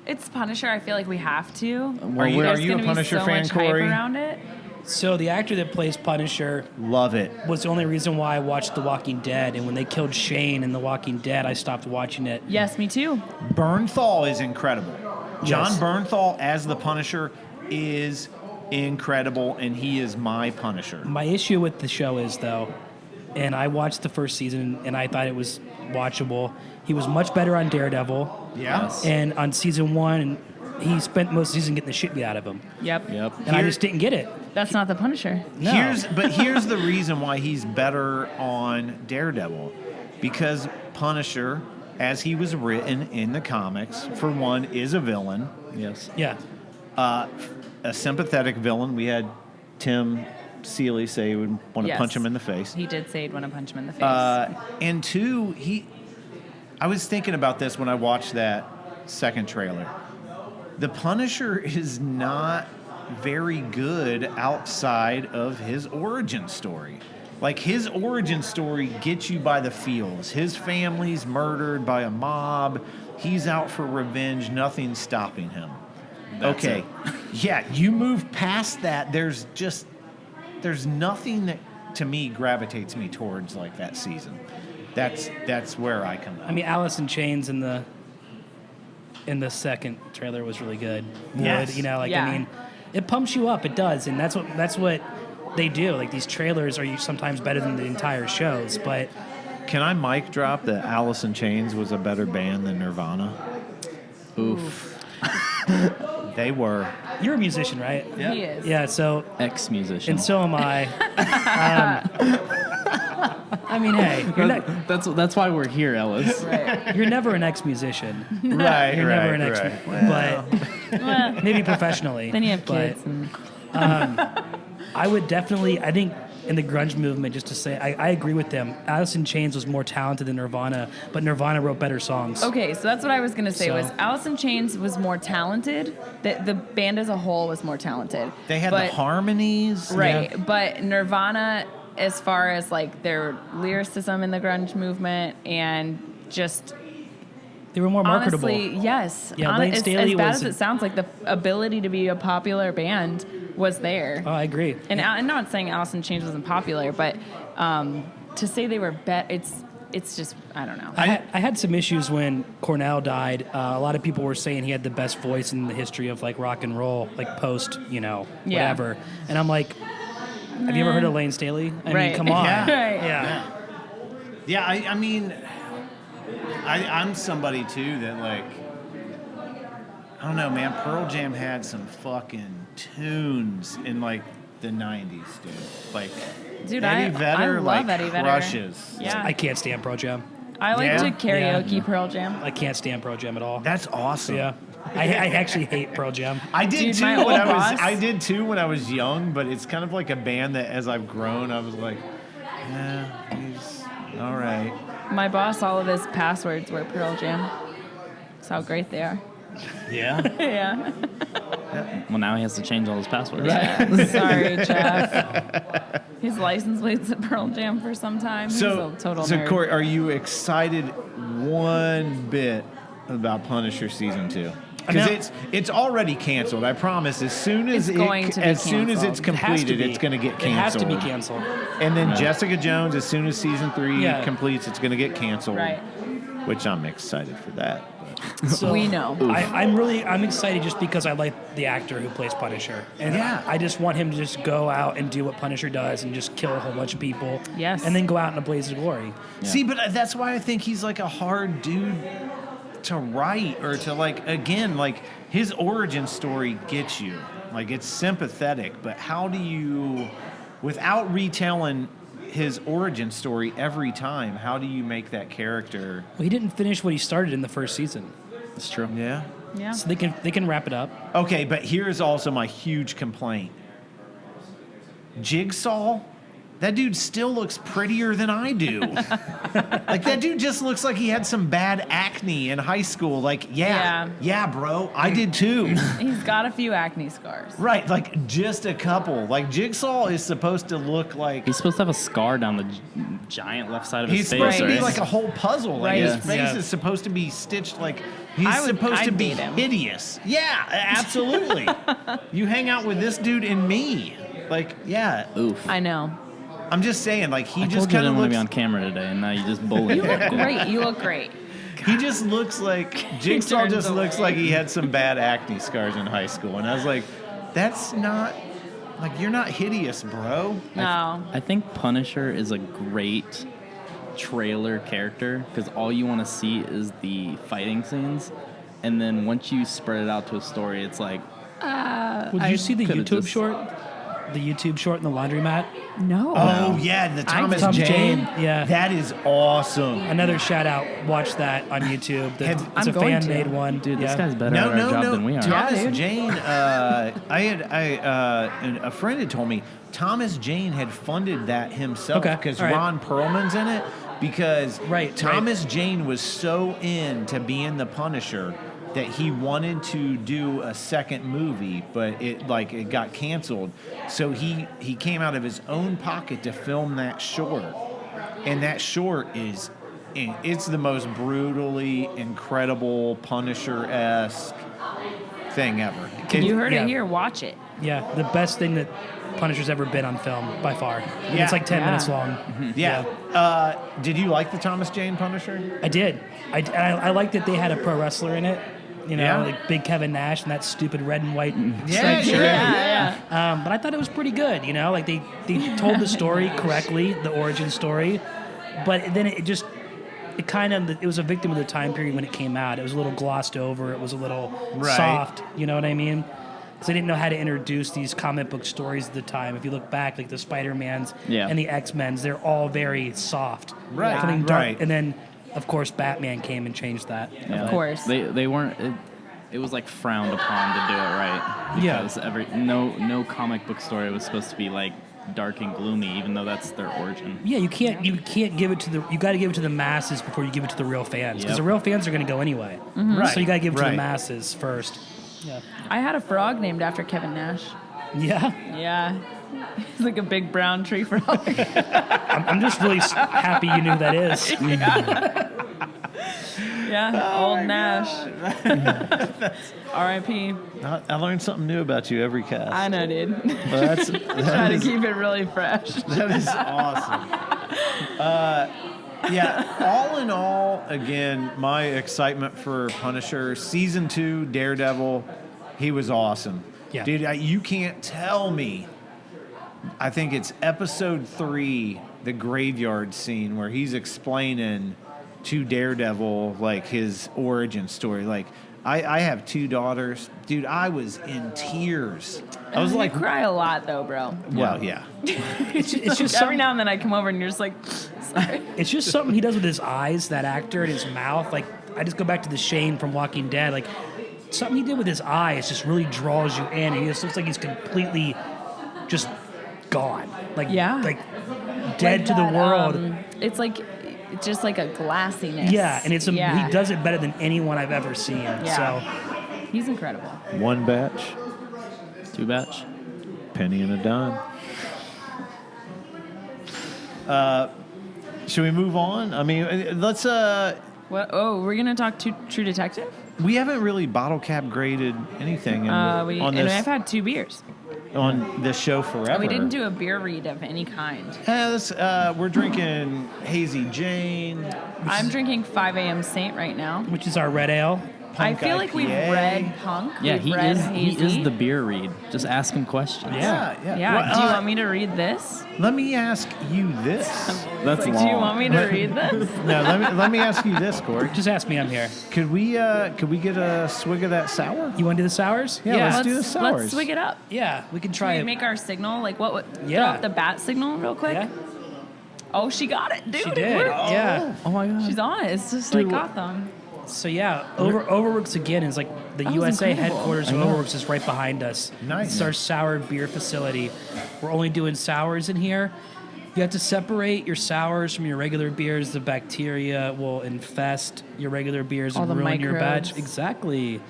It's Punisher. I feel like we have to. Are you There's a gonna be Punisher so fan, much hype Corey? around it. So the actor that plays Punisher Love it. was the only reason why I watched The Walking Dead, and when they killed Shane in The Walking Dead, I stopped watching it. Yes, me too. Bernthal is incredible. John Yes. Bernthal as the Punisher is incredible, and he is my Punisher. My issue with the show is, though, and I watched the first season and I thought it was watchable. He was much better on Daredevil, Yeah. Yes. and on season 1, he spent most of the season getting the shit beat out of him, Yep. Yep. and I Here- just didn't get it. That's not the Punisher. No. Here's the reason why he's better on Daredevil, because Punisher, as he was written in the comics, for one, is a villain, Yes. Yeah. a sympathetic villain. We had Tim Seeley say he would want to Yes. punch him in the face. He did say he'd want to punch him in the face. And two, I was thinking about this when I watched that second trailer. The Punisher is not very good outside of his origin story. Like, his origin story gets you by the feels. His family's murdered by a mob. He's out for revenge. Nothing's stopping him. That's okay. it. Yeah, you move past that. There's nothing that, to me, gravitates me towards, like, that season. That's where I come out. I mean, Alice in Chains in the second trailer was really good. Yes. Would, you know, like Yeah. I mean, it pumps you up. It does, and that's what they do. Like these trailers are sometimes better than the entire shows. But Can I mic drop that Alice in Chains was a better band than Nirvana? Oof. They were. you're a musician, right? He is. Yeah. So Ex-musician. and so am I. I mean, hey, That's why we're here, Ellis. Right. you're never an ex-musician. Right, You're never an ex, Well, but maybe professionally. then you have but- kids. And, I would definitely, I think in the grunge movement, just to say, I agree with them. Alice in Chains was more talented than Nirvana, but Nirvana wrote better songs. okay, so that's what I was gonna say. So- Was Alice in Chains was more talented. The band as a whole was more talented. They had but, the harmonies. right, Yeah. but Nirvana, as far as like their lyricism in the grunge movement and just They were more marketable. Honestly, yes. Yeah, Lane Staley as bad was as it sounds, like the ability to be a popular band was there. Oh, I agree. And I'm not saying Alice in Chains wasn't popular, but to say they were it's just, I don't know. I had some issues when Cornell died. A lot of people were saying he had the best voice in the history of like rock and roll, like post, whatever. And I'm like, have you ever heard of Lane Staley? I Right. mean, come on. Yeah. Right. Yeah. Yeah, I mean, I'm somebody too that like, I don't know, man. Pearl Jam had some fucking tunes in like the '90s, dude. Like, Dude, Eddie Vedder, I love like, Eddie Vedder. crushes. Yeah. I can't stand Pro Jam. I like Yeah? to karaoke Yeah. Pearl Jam. I can't stand Pro Jam at all. That's awesome. Yeah. I actually hate Pearl Jam. I did Dude, too my when old boss- I did too when I was young, but it's kind of like a band that as I've grown, I was like, yeah, he's all right. My boss, all of his passwords were Pearl Jam. That's how great they are. Yeah. Yeah. Well, now he has to change all his passwords. Sorry, Jeff. His license plates at Pearl Jam for some time. He's a total nerd. Corey, are you excited one bit about Punisher season 2? Because I'm it's already canceled. I promise. As soon as It's going to be as soon as it's canceled. It has to completed, be. it's going to get It has canceled. to be canceled. And then Jessica Jones, as soon as season 3 Yeah. completes, it's going to get canceled. Right. Which I'm excited for that. But. So We know. I'm excited just because I like the actor who plays Punisher, and Yeah. I just want him to just go out and do what Punisher does and just kill a whole bunch of people. Yes. And then go out in a blaze of glory. See, but that's why I think he's like a hard dude to write or to like, again, like his origin story gets you. Like it's sympathetic, but how do you, without retelling his origin story every time, how do you make that character? Well, he didn't finish what he started in the first season, It's true. Yeah. Yeah. so they can wrap it up. Okay, but here's also my huge complaint. Jigsaw, that dude still looks prettier than I do. Like that dude just looks like he had some bad acne in high school. Like, yeah, bro, I did too. He's got a few acne scars. Right, like just a couple. Like Jigsaw is supposed to look like He's supposed to have a scar down the giant left side of his he's face. supposed to be right? like a whole puzzle. Like Right. his Yeah. face Yeah. is supposed to be stitched like he's I'd supposed to be date him. hideous. Yeah, absolutely. You hang out with this dude and me. Like, yeah. Oof. I know. I'm just saying, like he I just told you I kind of didn't want to looks. be on camera today, and now you just bully You me. look great. You look great. He just looks like Jigsaw. turns Just looks away. like he had some bad acne scars in high school, and I was like, that's not like you're not hideous, bro. No. I think Punisher is a great trailer character because all you want to see is the fighting scenes, and then once you spread it out to a story, it's like Well, did you see the could've YouTube just- short? The YouTube short in the laundromat? No. Oh yeah, the Thomas Tom Jane. Jane, yeah. that is awesome. Another shout out. Watch that on YouTube. It's I'm a going to. fan made one. dude, yeah. this guy's better No, at our no, job no. than we are. Thomas Yeah, dude. Jane. A friend had told me Thomas Jane had funded that himself Okay, because all right. Ron Perlman's in it. Because Right, Thomas Jane was so into being the Punisher that he wanted to do a second movie, but it got canceled. So he came out of his own pocket to film that short, and that short it's the most brutally incredible Punisher-esque thing ever. You heard Yeah. it here. Watch it. Yeah, the best thing that Punisher's ever been on film by far. And Yeah. it's like 10 Yeah. minutes long. Yeah. Did you like the Thomas Jane Punisher? I did. I liked that they had a pro wrestler in it. You know, Yeah. like Big Kevin Nash and that stupid red and white Yeah, striped sure. shirt. Yeah. But I thought it was pretty good. You know, like they told the story correctly, the origin story, but then it was a victim of the time period when it came out. It was a little glossed over. It was a little Right. soft. You know what I mean? Because they didn't know how to introduce these comic book stories at the time. If you look back, like the Spider-Mans Yeah. and the X-Men's, they're all very soft. Right, Something dark. right. And then, of course, Batman came and changed that. Yeah. Of course. They weren't. It was like frowned upon to do it right. Yeah. Because no comic book story was supposed to be like dark and gloomy, even though that's their origin. Yeah, you can't give it to you got to give it to the masses before you give it to the real fans, because Yep. the real fans are going to go anyway. Right. So you got to give it to right. the masses first. Yeah. I had a frog named after Kevin Nash. Yeah. Yeah. He's like a big brown tree frog. I'm just really happy you knew who that is. Yeah, Yeah, old Nash. R.I.P. I learned something new about you every cast. I know, dude. Well, that's, Try to keep it really fresh. that is awesome. Yeah, all in all, again, my excitement for Punisher, season 2, Daredevil, he was awesome. Yeah. Dude, you can't tell me. I think it's episode 3, the graveyard scene, where he's explaining to Daredevil, like, his origin story. Like, I have 2 daughters. Dude, I was in tears. I was like, cry a lot though, bro. well, yeah. It's just Every something, now and then I come over and you're just like, sorry. it's just something he does with his eyes, that actor, and his mouth. Like, I just go back to the Shane from Walking Dead. Like, something he did with his eyes just really draws you in. And he just looks like he's completely just gone. Like, Yeah. like dead Like to the that, world. It's like, it's just like a glassiness. Yeah, and he does it better than anyone I've ever seen. Yeah. He's incredible. 1 batch, 2 batch. penny and a dime. Should we move on? I mean, let's. What? Oh, we're gonna talk to True Detective. We haven't really bottle cap graded anything on I've had 2 beers. on this show forever. We didn't do a beer read of any kind. We're drinking Hazy Jane. I'm drinking 5 a.m. Saint right now. Which is our red ale. I feel like we've IPA. read Punk. Yeah, we've he read is. Hazy. He is the beer read. Just ask him questions. Yeah. Yeah. Well, Do you want me to read this? Let me ask you this. That's Like, long. do you want me to read this? No, let me ask you this, Corey. Just ask me, I'm here. Could we get a swig of that sour? You want to do the sours? Yeah, let's do the sours. Let's swig it up. Yeah, we can Can try we it. make our signal? Like what would Yeah. throw up the bat signal real quick? Yeah, Oh, she got it, dude. she It did. worked. Yeah. Oh my god. She's on it. It's just Dude, like Gotham. So yeah, Overworks again is like the That was USA incredible. headquarters of Overworks is right behind us. Nice. It's our sour beer facility. We're only doing sours in here. You have to separate your sours from your regular beers. The bacteria will infest your regular beers All and the ruin your microbes. batch. Exactly.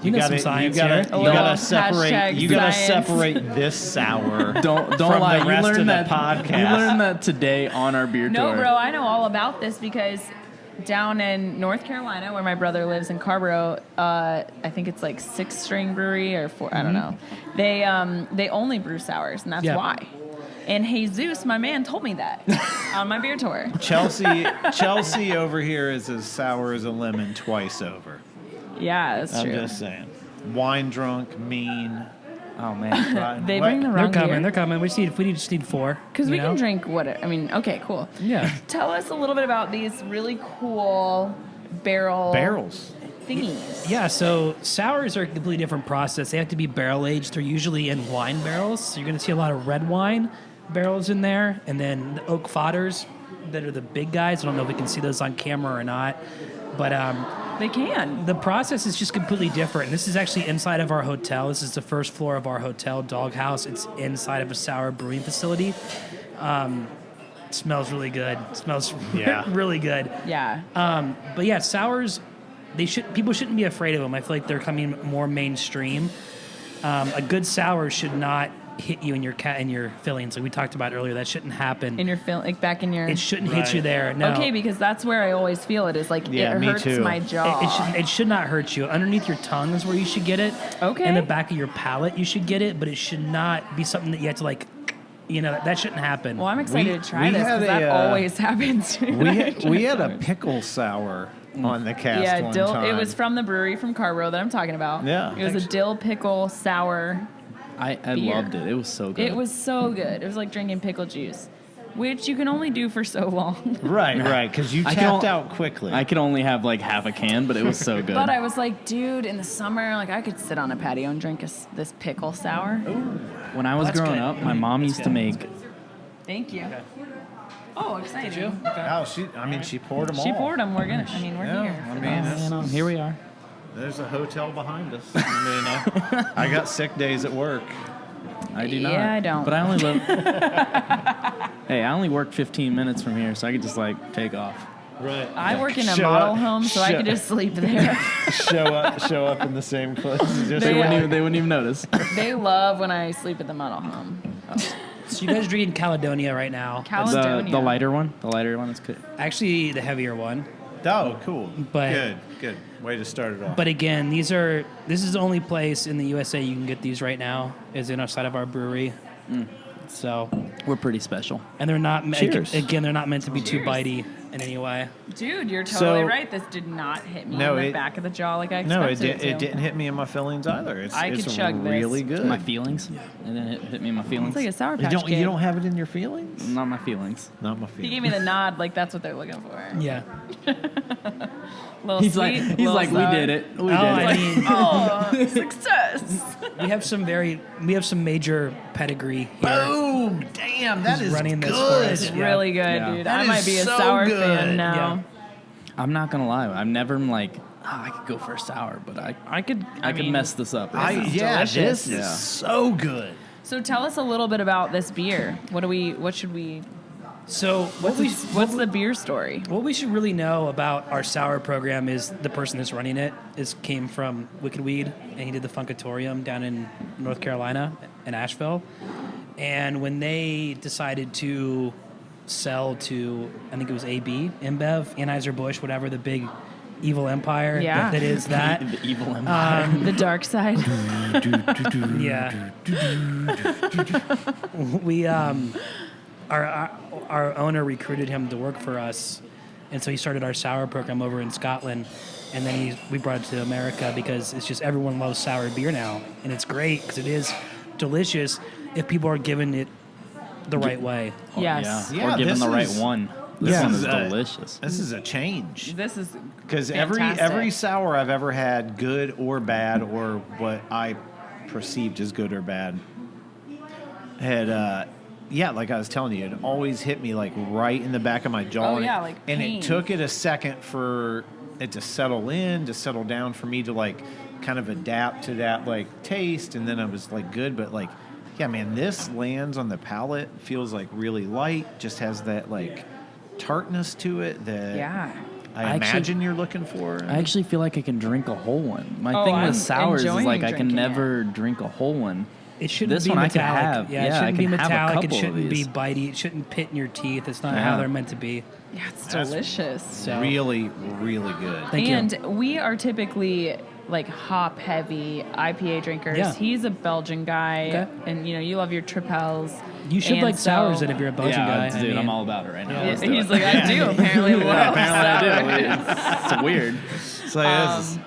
You know some science you gotta, here. A you little gotta separate. hashtag You gotta science. separate this sour. Don't from lie. the You rest learned of the that podcast. You learned that today on our beer No, tour. bro, I know all about this because down in North Carolina, where my brother lives in Carborough, I think it's like 6 String Brewery or 4. I don't know. They only brew sours, and that's Yeah. why. And Jesus, my man, told me that on my beer tour. Chelsea over here is as sour as a lemon twice over. Yeah, that's I'm true. just saying. Wine drunk, mean. Oh man. rotten. They What? bring the They're wrong coming. They're beer. coming. We just need 4. Because you we know? can drink what? I mean, okay, cool. Yeah. Tell us a little bit about these really cool barrels. thingies. Yeah, so sours are a completely different process. They have to be barrel aged. They're usually in wine barrels. So you're going to see a lot of red wine barrels in there, and then the oak fodders that are the big guys. I don't know if we can see those on camera or not, but They can. the process is just completely different. This is actually inside of our hotel. This is the first floor of our hotel, Doghouse. It's inside of a sour brewing facility. It smells really good. It smells Yeah. really good. Yeah. But yeah, sours, people shouldn't be afraid of them. I feel like they're coming more mainstream. A good sour should not hit you in your fillings, like we talked about earlier. That shouldn't happen. in your like back in your. It shouldn't hit Right. you there. No. Okay, because that's where I always feel it is like Yeah, it me hurts too. my jaw. It should not hurt you. Underneath your tongue is where you should get it. Okay. In the back of your palate, you should get it, but it should not be something that you have to like. That shouldn't happen. Well, I'm excited to try we this had because that a, always happens. to me. We had a pickle sour on the cast Yeah, one dill. time. It was from the brewery from Carborough that I'm talking about. Yeah. It was a dill pickle sour. I Beer. loved it. It was so good. It was so good. It was like drinking pickle juice, which you can only do for so long. right, because you I tapped can- out quickly. I could only have like half a can, but it was so good. But I was like, dude, in the summer, like I could sit on a patio and drink this pickle sour. when I was That's growing good. up, my mom used to make. Thank you. Oh, exciting. Oh, she poured them all. She poured them. We're here. Yeah, I for mean, this. it's- Here we are. there's a hotel behind us. I mean, I got sick days at work. I do not. Yeah, I don't. But I only live. Hey, I only work 15 minutes from here, so I could just like take off. Right. I work in a Show model up- home, so I show- could just sleep there. show up in the same clothes. Just They- like- They wouldn't even notice. They love when I sleep at the model home. So you guys are drinking Caledonia right now. Caledonia. The lighter one. The lighter one is good. Actually, the heavier one. Oh, cool. But- Good. Way to start it off. But again, this is the only place in the USA you can get these right now, is in outside of our brewery. So, We're pretty special. and they're not Cheers. again, they're not meant to be too Cheers. bitey in any way. Dude, you're totally So- right. This did not hit me No, in the it- back of the jaw like I no, expected it to. didn't hit me in my feelings either. It's, I it's could chug this. really good. My feelings. And then it hit me in my feelings. It's like a Sour you Patch don't Kid. you don't have it in your feelings? Not my feelings. Not my He feelings. gave me the nod, like that's what they're looking for. Yeah. Little He's sweet, like, little we sour. did it. We did I it. mean, Oh, success! we have some major pedigree here. Boom! Damn, that Who's is running this for good. us? It's Yeah. really good, Yeah. dude. That I might is be a so sour good. fan now. I'm not gonna lie. I've never been like, I could go for a sour, but I could mean, mess this up. is This delicious. is Yeah. so good. So tell us a little bit about this beer. What should we? So What's the beer story? what we should really know about our sour program is the person that's running it came from Wicked Weed, and he did the Funkatorium down in North Carolina in Asheville. And when they decided to sell to, I think it was AB, InBev, Anheuser-Busch, whatever, the big evil empire Yeah. that is that. the evil empire. The dark side. Yeah. We our owner recruited him to work for us, and so he started our sour program over in Scotland, and then we brought it to America because it's just everyone loves sour beer now, and it's great because it is delicious if people are given it the right way. Yes. Yeah, or given this the right is- one. This Yeah. one This is is a- delicious. This is a change. This is Because fantastic. every sour I've ever had, good or bad, or what I perceived as good or bad, had like I was telling you, it always hit me like right in the back of my jaw. Oh, and yeah, it, like and pain. it took it a second for it to settle in, to settle down, for me to like kind of adapt to that like taste, and then I was like good, but like yeah, man, this lands on the palate, feels like really light, just has that like tartness to it that Yeah. I I actually- imagine you're looking for. I actually feel like I can drink a whole one. My Oh, thing I'm with sours is enjoying like I can drinking never drink a whole one. It shouldn't This be one I metallic. can have. Yeah, it Yeah, I shouldn't be can have a metallic. It couple of shouldn't be these. bitey. It shouldn't pit in your teeth. It's not Yeah. how they're meant to be. Yeah, it's That's- delicious. So Really, really good. Thank you. And we are typically like hop heavy IPA drinkers. Yeah. He's a Belgian guy, Okay. and you love your Tripels. You should And like so- sours then if you're a Belgian guy. dude, I mean, I'm all about it right now. Yeah. Let's do He's it. like, I do apparently love Apparently sour. I do. It's weird. So this is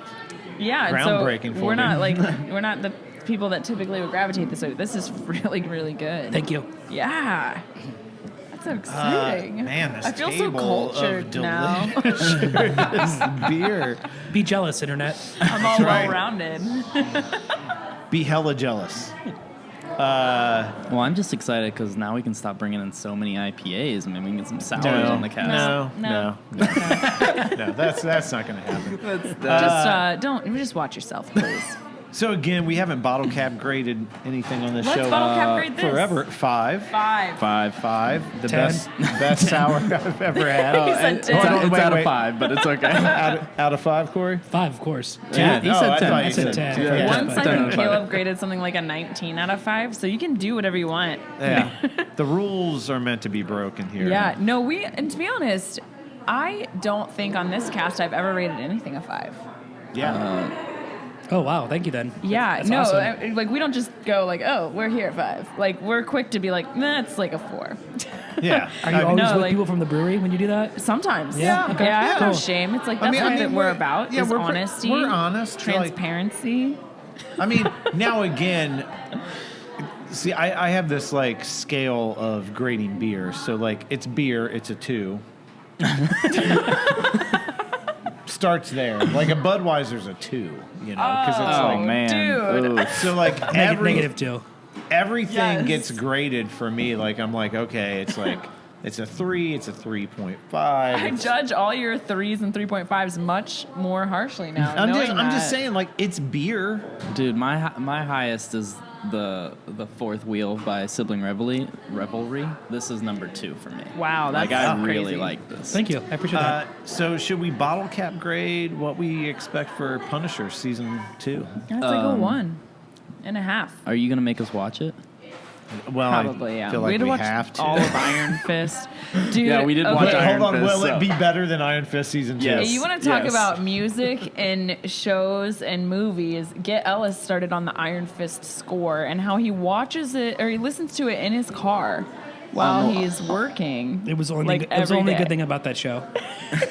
Yeah, and Groundbreaking so for we're me. not like we're not the people that typically would gravitate this way. This is really, really good. Thank you. Yeah. That's so exciting. man, this I feel so table of cultured now. delicious beer. Be jealous, internet. I'm all right. well-rounded. Be hella jealous. Well, I'm just excited because now we can stop bringing in so many IPAs. Maybe we can get some sours on the cast. No. No, that's not going to happen. Just watch yourself, please. So again, we haven't bottle cap graded anything on this Let's show bottle cap grade this. forever. Five. 5. The 10. best sour I've ever had. He said It's, 10. Hold on, it's wait, out wait. of 5, but it's okay. out of 5, Corey? 5, of course. Yeah, he said I 10. thought I you said 10. Yeah. Once I 10 out think of 5. Caleb graded something like a 19 out of 5, so you can do whatever you want. Yeah. The rules are meant to be broken here. Yeah, no, and to be honest, I don't think on this cast I've ever rated anything a 5. Yeah. Oh, wow. Thank you then. Yeah, That's no, awesome. like we don't just go like, oh, we're here at 5. Like we're quick to be like, nah, it's like a 4. Yeah. Are you I mean, always no, with like- people from the brewery when you do that? Sometimes. Yeah, okay. Yeah, I have no Cool. shame. It's like that's what we're about. Yeah, is we're honesty. We're honest. Transparency. I mean, now again, see, I have this like scale of grading beer. So like, it's beer, it's a 2. Starts there. Like a Budweiser's a 2, you know, because it's Oh, like man. dude. Ooh. so like Negative 2. everything Yes. gets graded for me. Like I'm like, okay, it's like it's a 3, it's a 3.5. I it's- judge all your 3s and 3.5s much more harshly now. I'm knowing just that. saying, like it's beer. Dude, my highest is the fourth wheel by Sibling Revelry. This is number 2 for me. Wow, that's Like I crazy. really like this. Thank you. I appreciate that. So should we bottle cap grade what we expect for Punisher season 2? That's like a 1.5. Are you gonna make us watch it? Well, Probably, yeah. I feel like we had to we watch have to. all of Iron Fist. Dude, Yeah, we did watch Wait, Iron hold on. Fist, Will it so- be better than Iron Fist season 2? Yes. You want to talk Yes. about music and shows and movies? Get Ellis started on the Iron Fist score and how he watches it or he listens to it in his car while he's working. It was only like it was the every only day. good thing about that show.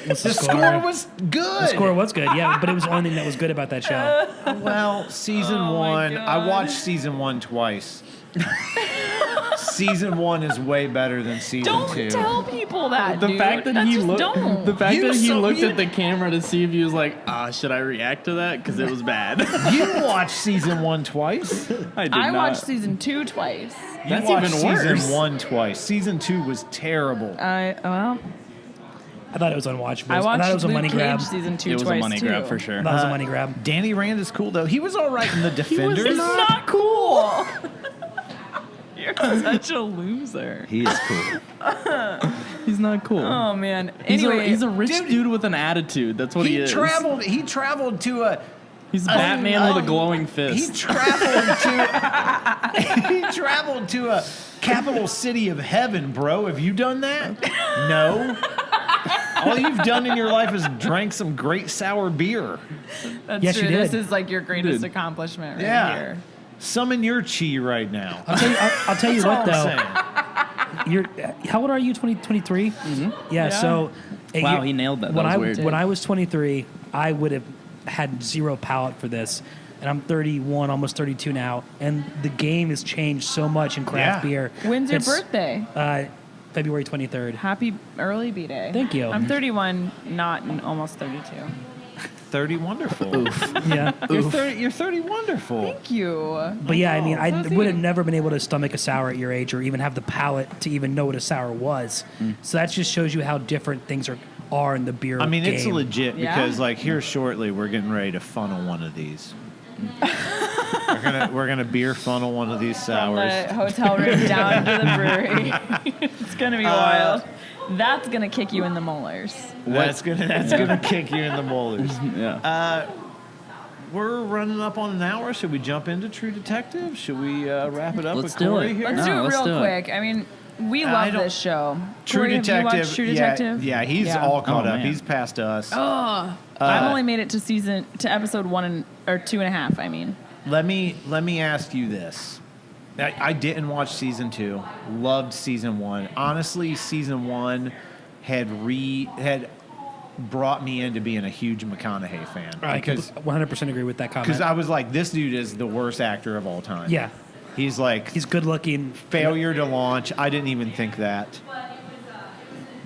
Was The score was good. the score was good, yeah, but it was the only thing that was good about that show. Well, season Oh my 1, I God. watched season 1 twice. Season 1 is way better than season Don't 2. tell people that. The dude. fact that That's he just looked, don't. the fact You that he so- looked you- at the camera to see if he was like, should I react to that? Because it was bad. You watched season 1 twice. I did I not. watched season 2 twice. You That's watched even worse. Season 1 twice. Season 2 was terrible. I thought it was unwatchable. I thought it watched was a Luke money Cage grab. season 2 It was twice a money too. grab for sure. I thought it was a money grab. Danny Rand is cool though. He was all right in the Defenders. It's not cool. You're such a loser. He is cool. He's not cool. Oh man. he's, Anyway, he's a rich dude, dude with an attitude. That's what he is. He traveled to a. He's Batman with a glowing He fist. traveled to. He traveled to a capital city of heaven, bro. Have you done that? No. All you've done in your life is drank some great sour beer. that's Yes, true. you This did. is like your greatest Did. accomplishment right Yeah. here. Summon your chi right now. I'll tell you That's all what I'm though. saying. You're how old are you? 23? Mm-hmm. Yeah. So Wow, he nailed that. That When was I weird. when I was 23, I would have had zero palate for this, and I'm 31, almost 32 now, and the game has changed so much in craft Yeah. beer. When's your It's, birthday? February 23rd. Happy early B-Day. Thank you. I'm 31, not almost 32. 30 wonderful. Yeah. You're 30 wonderful. Thank you. But yeah, I mean, I So would have sweet. never been able to stomach a sour at your age, or even have the palate to even know what a sour was. So that just shows you how different things are in the beer. I mean, it's game. legit Yeah. because, like, here shortly we're getting ready to funnel one of these. we're gonna beer funnel one of these From sours. the hotel room down to the brewery. It's gonna be wild. That's gonna kick you in the molars. That's gonna kick you in the molars. yeah. We're running up on an hour. Should we jump into True Detective? Should we wrap it up Let's with do Corey it. here? Let's No, do it let's real do it. quick. I mean, we I love don't- this show. True Corey, Detective. Have you watched True Detective? Yeah, he's Yeah. all caught Oh, up. man. He's past us. I've only made it to episode 1 or 2.5. I mean, Let me ask you this. I didn't watch season 2. Loved season 1. Honestly, season 1 had brought me into being a huge McConaughey fan I because 100% agree with that comment. I was like, this dude is the worst actor of all time. Yeah, He's like he's good looking. failure to launch. I didn't even think that.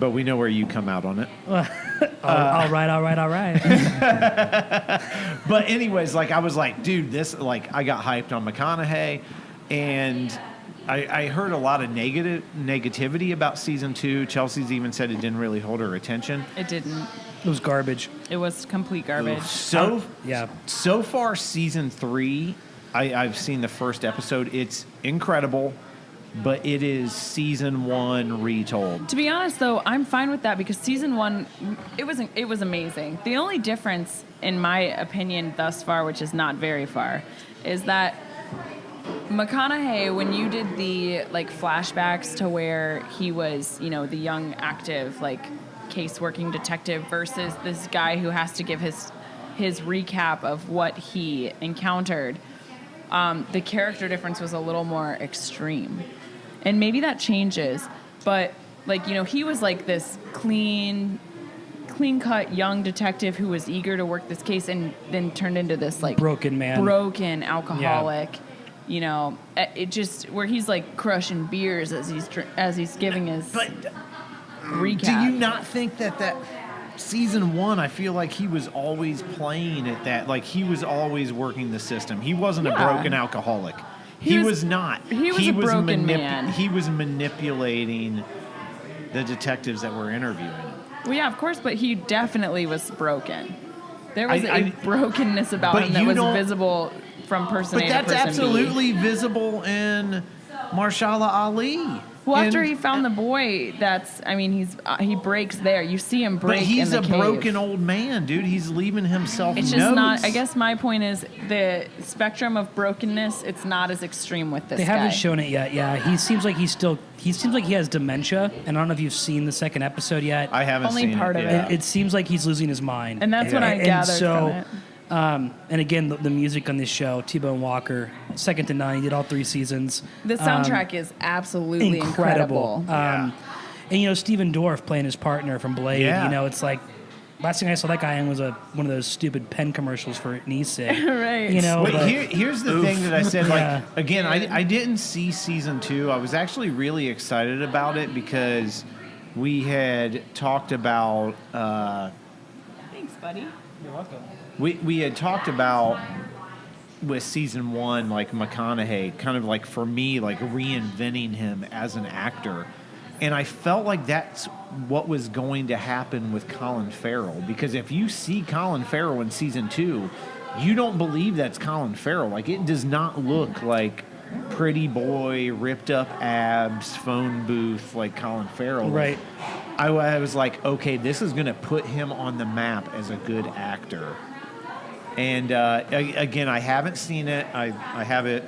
But we know where you come out on it. All right. But anyways, like I was like, dude, this like I got hyped on McConaughey, and I heard a lot of negativity about season 2. Chelsea's even said it didn't really hold her attention. it didn't. It was garbage. It was complete garbage. So Yeah. so far, season 3, I've seen the first episode. It's incredible, but it is season 1 retold. To be honest, though, I'm fine with that because season 1, it was amazing. The only difference, in my opinion, thus far, which is not very far, is that McConaughey, when you did the like flashbacks to where he was, the young active like case working detective versus this guy who has to give his recap of what he encountered, the character difference was a little more extreme. And maybe that changes, but like, he was like this clean cut young detective who was eager to work this case and then turned into this like Broken man. broken alcoholic. It just where he's like crushing beers as he's giving his recap. Do you not think that season 1, I feel like he was always playing at that, like he was always working the system. He wasn't a Yeah. broken alcoholic. He He was- was not. he was a broken man. He was manipulating the detectives that were interviewing him. Well, yeah, of course, but he definitely was broken. There was I- a brokenness about But him that you was don't- visible from person But A to that's person B. absolutely visible in Marshala Ali. Well, after And- he found the boy, he breaks there. You see him But break he's in the a cave. broken old man, dude. He's leaving himself It's just notes. not. I guess my point is the spectrum of brokenness. It's not as extreme with this They guy. haven't shown it yet. Yeah, he seems like he has dementia, and I don't know if you've seen the second episode yet. I haven't Only seen part it. of yeah. It seems like he's losing his mind. And that's what I And gathered so, from it. And again, the music on this show, T-Bone Walker, second to none. He did all 3 seasons. The soundtrack is absolutely incredible. And Steven Dorff playing his partner from Blade. Yeah. It's like last thing I saw that guy in was one of those stupid pen commercials for Nissan. Right. But but- here's the thing that I said. Yeah. Like again, I didn't see season 2. I was actually really excited about it because we had talked about. Thanks, buddy. We had talked about with season 1, like McConaughey, kind of like for me, like reinventing him as an actor. And I felt like that's what was going to happen with Colin Farrell. Because if you see Colin Farrell in season 2, you don't believe that's Colin Farrell. Like, it does not look like pretty boy, ripped up abs, phone booth, like Colin Farrell. Right. I was like, okay, this is going to put him on the map as a good actor. And again, I haven't seen it. I have it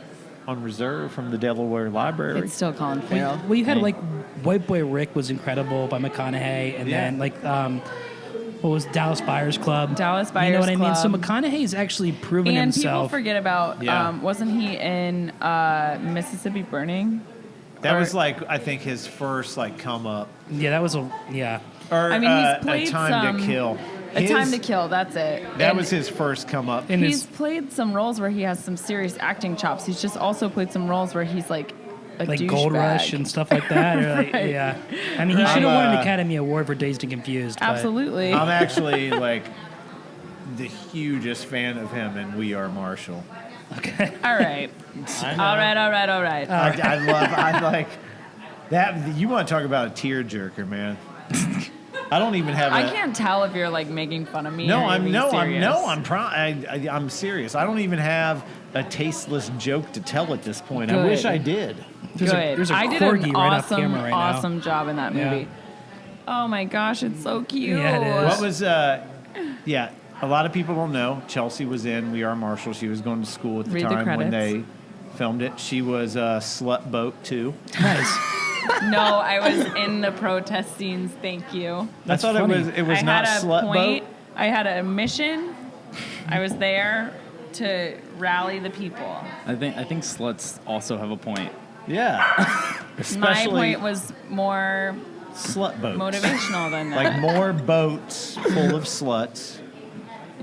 on reserve from the Delaware Library. It's still Colin Farrell. Well, you had like White Boy Rick was incredible by McConaughey, and Yeah. then like what was Dallas Buyers Club? Dallas You know Buyers what I mean? So Club. McConaughey's actually proven And people himself. forget about, Yeah. wasn't he in Mississippi Burning? That Or- was like, I think his first like come up. Yeah, that was Or I mean, he's played A Time to Kill. A Time to Kill, that's it. That And was his first come up. in He's his played some roles where he has some serious acting chops. He's just also played some roles where he's like a like Gold douchebag. Rush and stuff like that. Or like, Right. Yeah, I mean, he Right. should have won an I'm, Academy Award for Dazed and Confused. but- Absolutely. I'm actually like the hugest fan of him in We Are Marshall. Okay. All right. I know. All right. I like that. You want to talk about a tearjerker, man? I don't even have. I can't tell if you're like making fun of me. No, or I'm being no, serious. I'm serious. I don't even have a tasteless joke to tell at this point. I Good. wish I did. There's a I did corgi an right off awesome, camera right now. awesome job in that Yeah. movie. Oh my gosh, it's so cute. Yeah, it is. What was yeah, a lot of people don't know. Chelsea was in We Are Marshall. She was going to school at the Read the time when credits. they filmed it. She was Slut Boat too. Nice. No, I was in the protest scenes. Thank you. That's I thought funny. it was I not had a Slut point. Boat. I had a mission. I was there to rally the people. I think sluts also have a point. Yeah, My especially point was more slut boats. motivational than that. Like more boats full of sluts.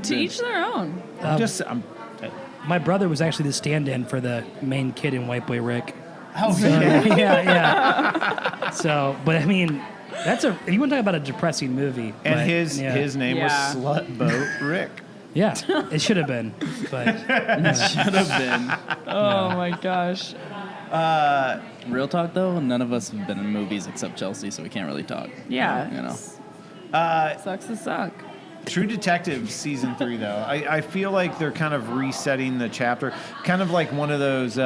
To each their own. I'm My brother was actually the stand-in for the main kid in White Boy Rick. oh So, yeah. yeah. So, but I mean, if you want to talk about a depressing movie. And but, his yeah. his name Yeah. was Slut Boat Rick. Yeah, it should have been. But Should have been. Oh my gosh. Real talk though, none of us have been in movies except Chelsea, so we can't really talk. Yeah. You know. Sucks to suck. True Detective season 3 though, I feel like they're kind of resetting the chapter, kind of like one of those.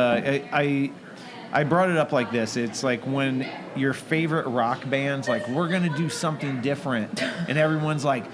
I brought it up like this. It's like when your favorite rock band's like, we're gonna do something different, and everyone's like,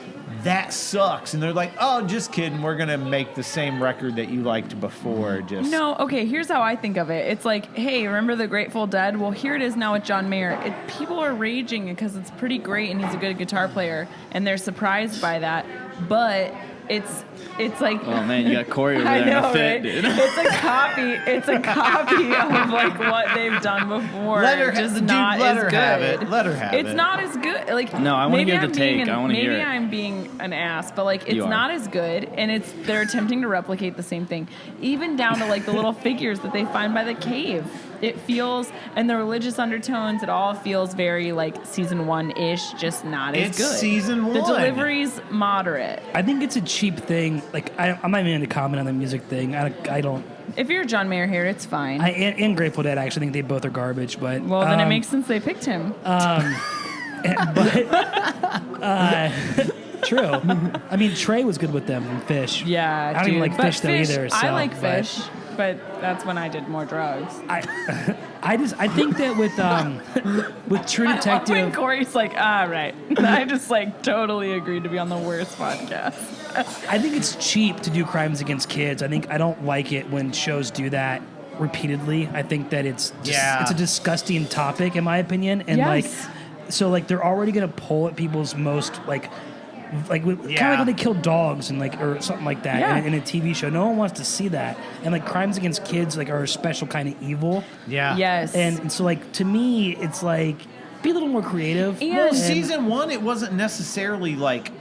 that sucks, and they're like, oh, just kidding, we're gonna make the same record that you liked before. Just No, okay, here's how I think of it. It's like, hey, remember the Grateful Dead? Well, here it is now with John Mayer. People are raging because it's pretty great and he's a good guitar player, and they're surprised by that. But it's like, Oh man, you got Corey over I there in know, a fit, right? dude. It's a copy. It's a copy of like what they've done before. Let her, just dude, not let as her good. have it. Let her have it. It's not as good. Like No, I wanna maybe hear the I'm being take. an- I wanna hear Maybe it. I'm being an ass, but like it's You are. not as good, and they're attempting to replicate the same thing, even down to like the little figures that they find by the cave. It feels, and the religious undertones, it all feels very like season 1-ish, just not as It's good. season The 1. delivery's moderate. I think it's a cheap thing. Like I'm not even going to comment on the music thing. I don't. If you're John Mayer here, it's fine. And Grateful Dead, I actually think they both are garbage. But well, then it makes sense they picked him. true. I mean, Trey was good with them in Fish. Yeah, I don't dude. even like But Fish though either. So, I like but Fish, but that's when I did more drugs. I think that with True I love when Detective, Corey's like, right. I just like totally agreed to be on the worst podcast. I think it's cheap to do crimes against kids. I don't like it when shows do that repeatedly. I think that it's a disgusting topic in my opinion, and Yes. like they're already gonna pull at people's most kind of like when they kill dogs and or something like that Yeah. in a TV show. No one wants to see that, and like crimes against kids are a special kind of evil. Yeah. Yes. And so like to me, it's like be a little more creative. And- Well, season 1, it wasn't necessarily like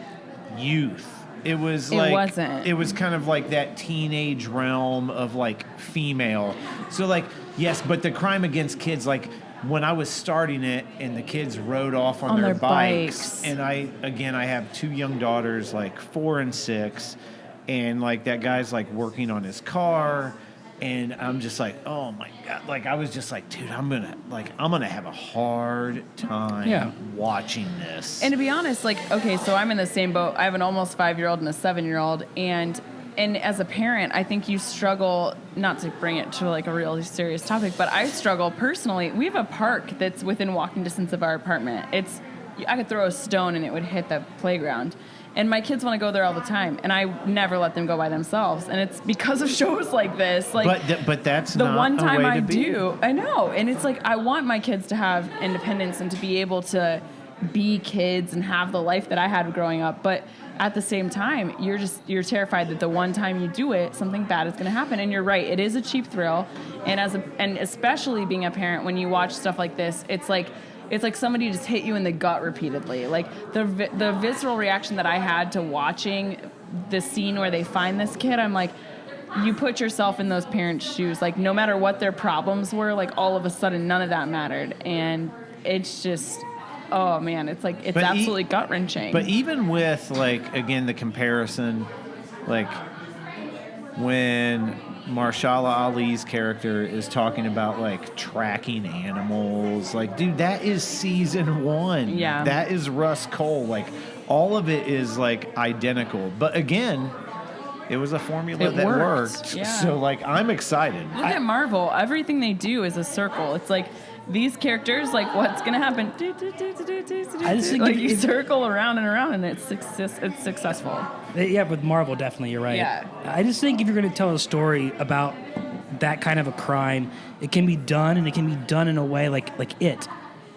youth. It was like wasn't. It was kind of like that teenage realm of like female. So like yes, but the crime against kids, like when I was starting it and the kids rode off on their bikes, and I have 2 young daughters, like 4 and 6, and like that guy's like working on his car. And I'm just like, oh my God. Like, I was just like, dude, I'm gonna have a hard time watching this. And to be honest, like, okay, so I'm in the same boat. I have an almost 5-year-old and a 7-year-old, and as a parent, I think you struggle, not to bring it to like a really serious topic, but I struggle personally. We have a park that's within walking distance of our apartment. I could throw a stone and it would hit the playground. And my kids want to go there all the time, and I never let them go by themselves. And it's because of shows like this. Like, but that's the not one a time way I to be. do. I know. And it's like I want my kids to have independence and to be able to be kids and have the life that I had growing up. But at the same time, you're terrified that the one time you do it, something bad is going to happen. And you're right, it is a cheap thrill. And especially being a parent, when you watch stuff like this, it's like somebody just hit you in the gut repeatedly. Like the visceral reaction that I had to watching the scene where they find this kid, I'm like, you put yourself in those parents' shoes. Like no matter what their problems were, like all of a sudden none of that mattered. And it's just, oh man, it's absolutely gut wrenching. But even with like again the comparison, like when Marshala Ali's character is talking about like tracking animals, like dude, that is season 1. Yeah. That is Russ Cole. Like all of it is like identical. But again, it was a formula It that worked. worked. Yeah. So like I'm excited. Look at Marvel. Everything they do is a circle. It's like these characters, like what's gonna happen? I just think like you circle around and around, and it's successful. Yeah, with Marvel, definitely, you're right. Yeah. I just think if you're going to tell a story about that kind of a crime, it can be done, and it can be done in a way like it.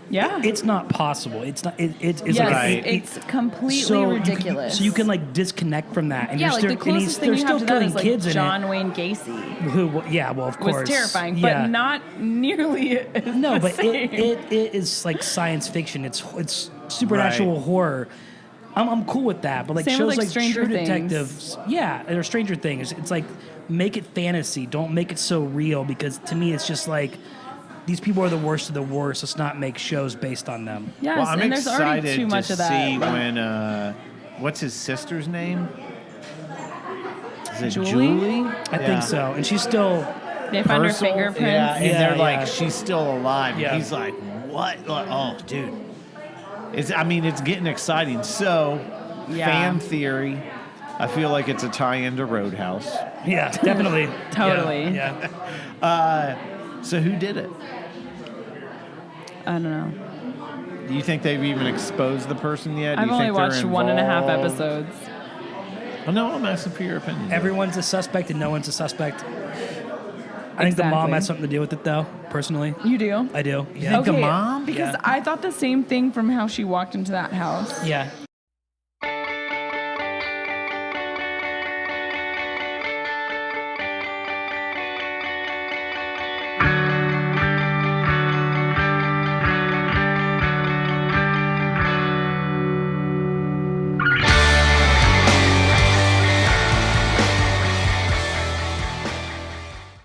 Yeah. It's not possible. It's not. It's yes, like Right. it's completely so ridiculous. You can like disconnect from that, and yeah, you're like still, the closest thing they're you still have to that killing is like kids John in Wayne Gacy. it. Who? Yeah, well, of course, Was terrifying, yeah. but not nearly as No, the but same. it is like science fiction. It's supernatural Right. horror. I'm cool with that, but like Same shows with, like, like Stranger True Things. Detectives, yeah, or Stranger Things. It's like make it fantasy. Don't make it so real, because to me it's just like these people are the worst of the worst. Let's not make shows based on them. Yes, Well, I'm and there's already excited too much to of that. see when what's his sister's name? Is it Julie? Julie? I think so, and she's still. They find her Purcell? fingerprints. Yeah, and Yeah, they're yeah. like, she's still alive. Yeah. He's like, what? Like, oh, dude. It's getting exciting. So, Yeah. fan theory. I feel like it's a tie-in to Roadhouse. Yeah, definitely. Totally. Yeah. So who did it? I don't know. Do you think they've even exposed the person yet? Do I've you only think they're watched 1.5 involved? episodes. Oh, no, I'm asking for your opinion. Everyone's a suspect and no one's a suspect. I think the mom Exactly. has something to do with it, though. Personally, You do? I do. You Yeah. think the mom? Because Yeah. I thought the same thing from how she walked into that house. Yeah.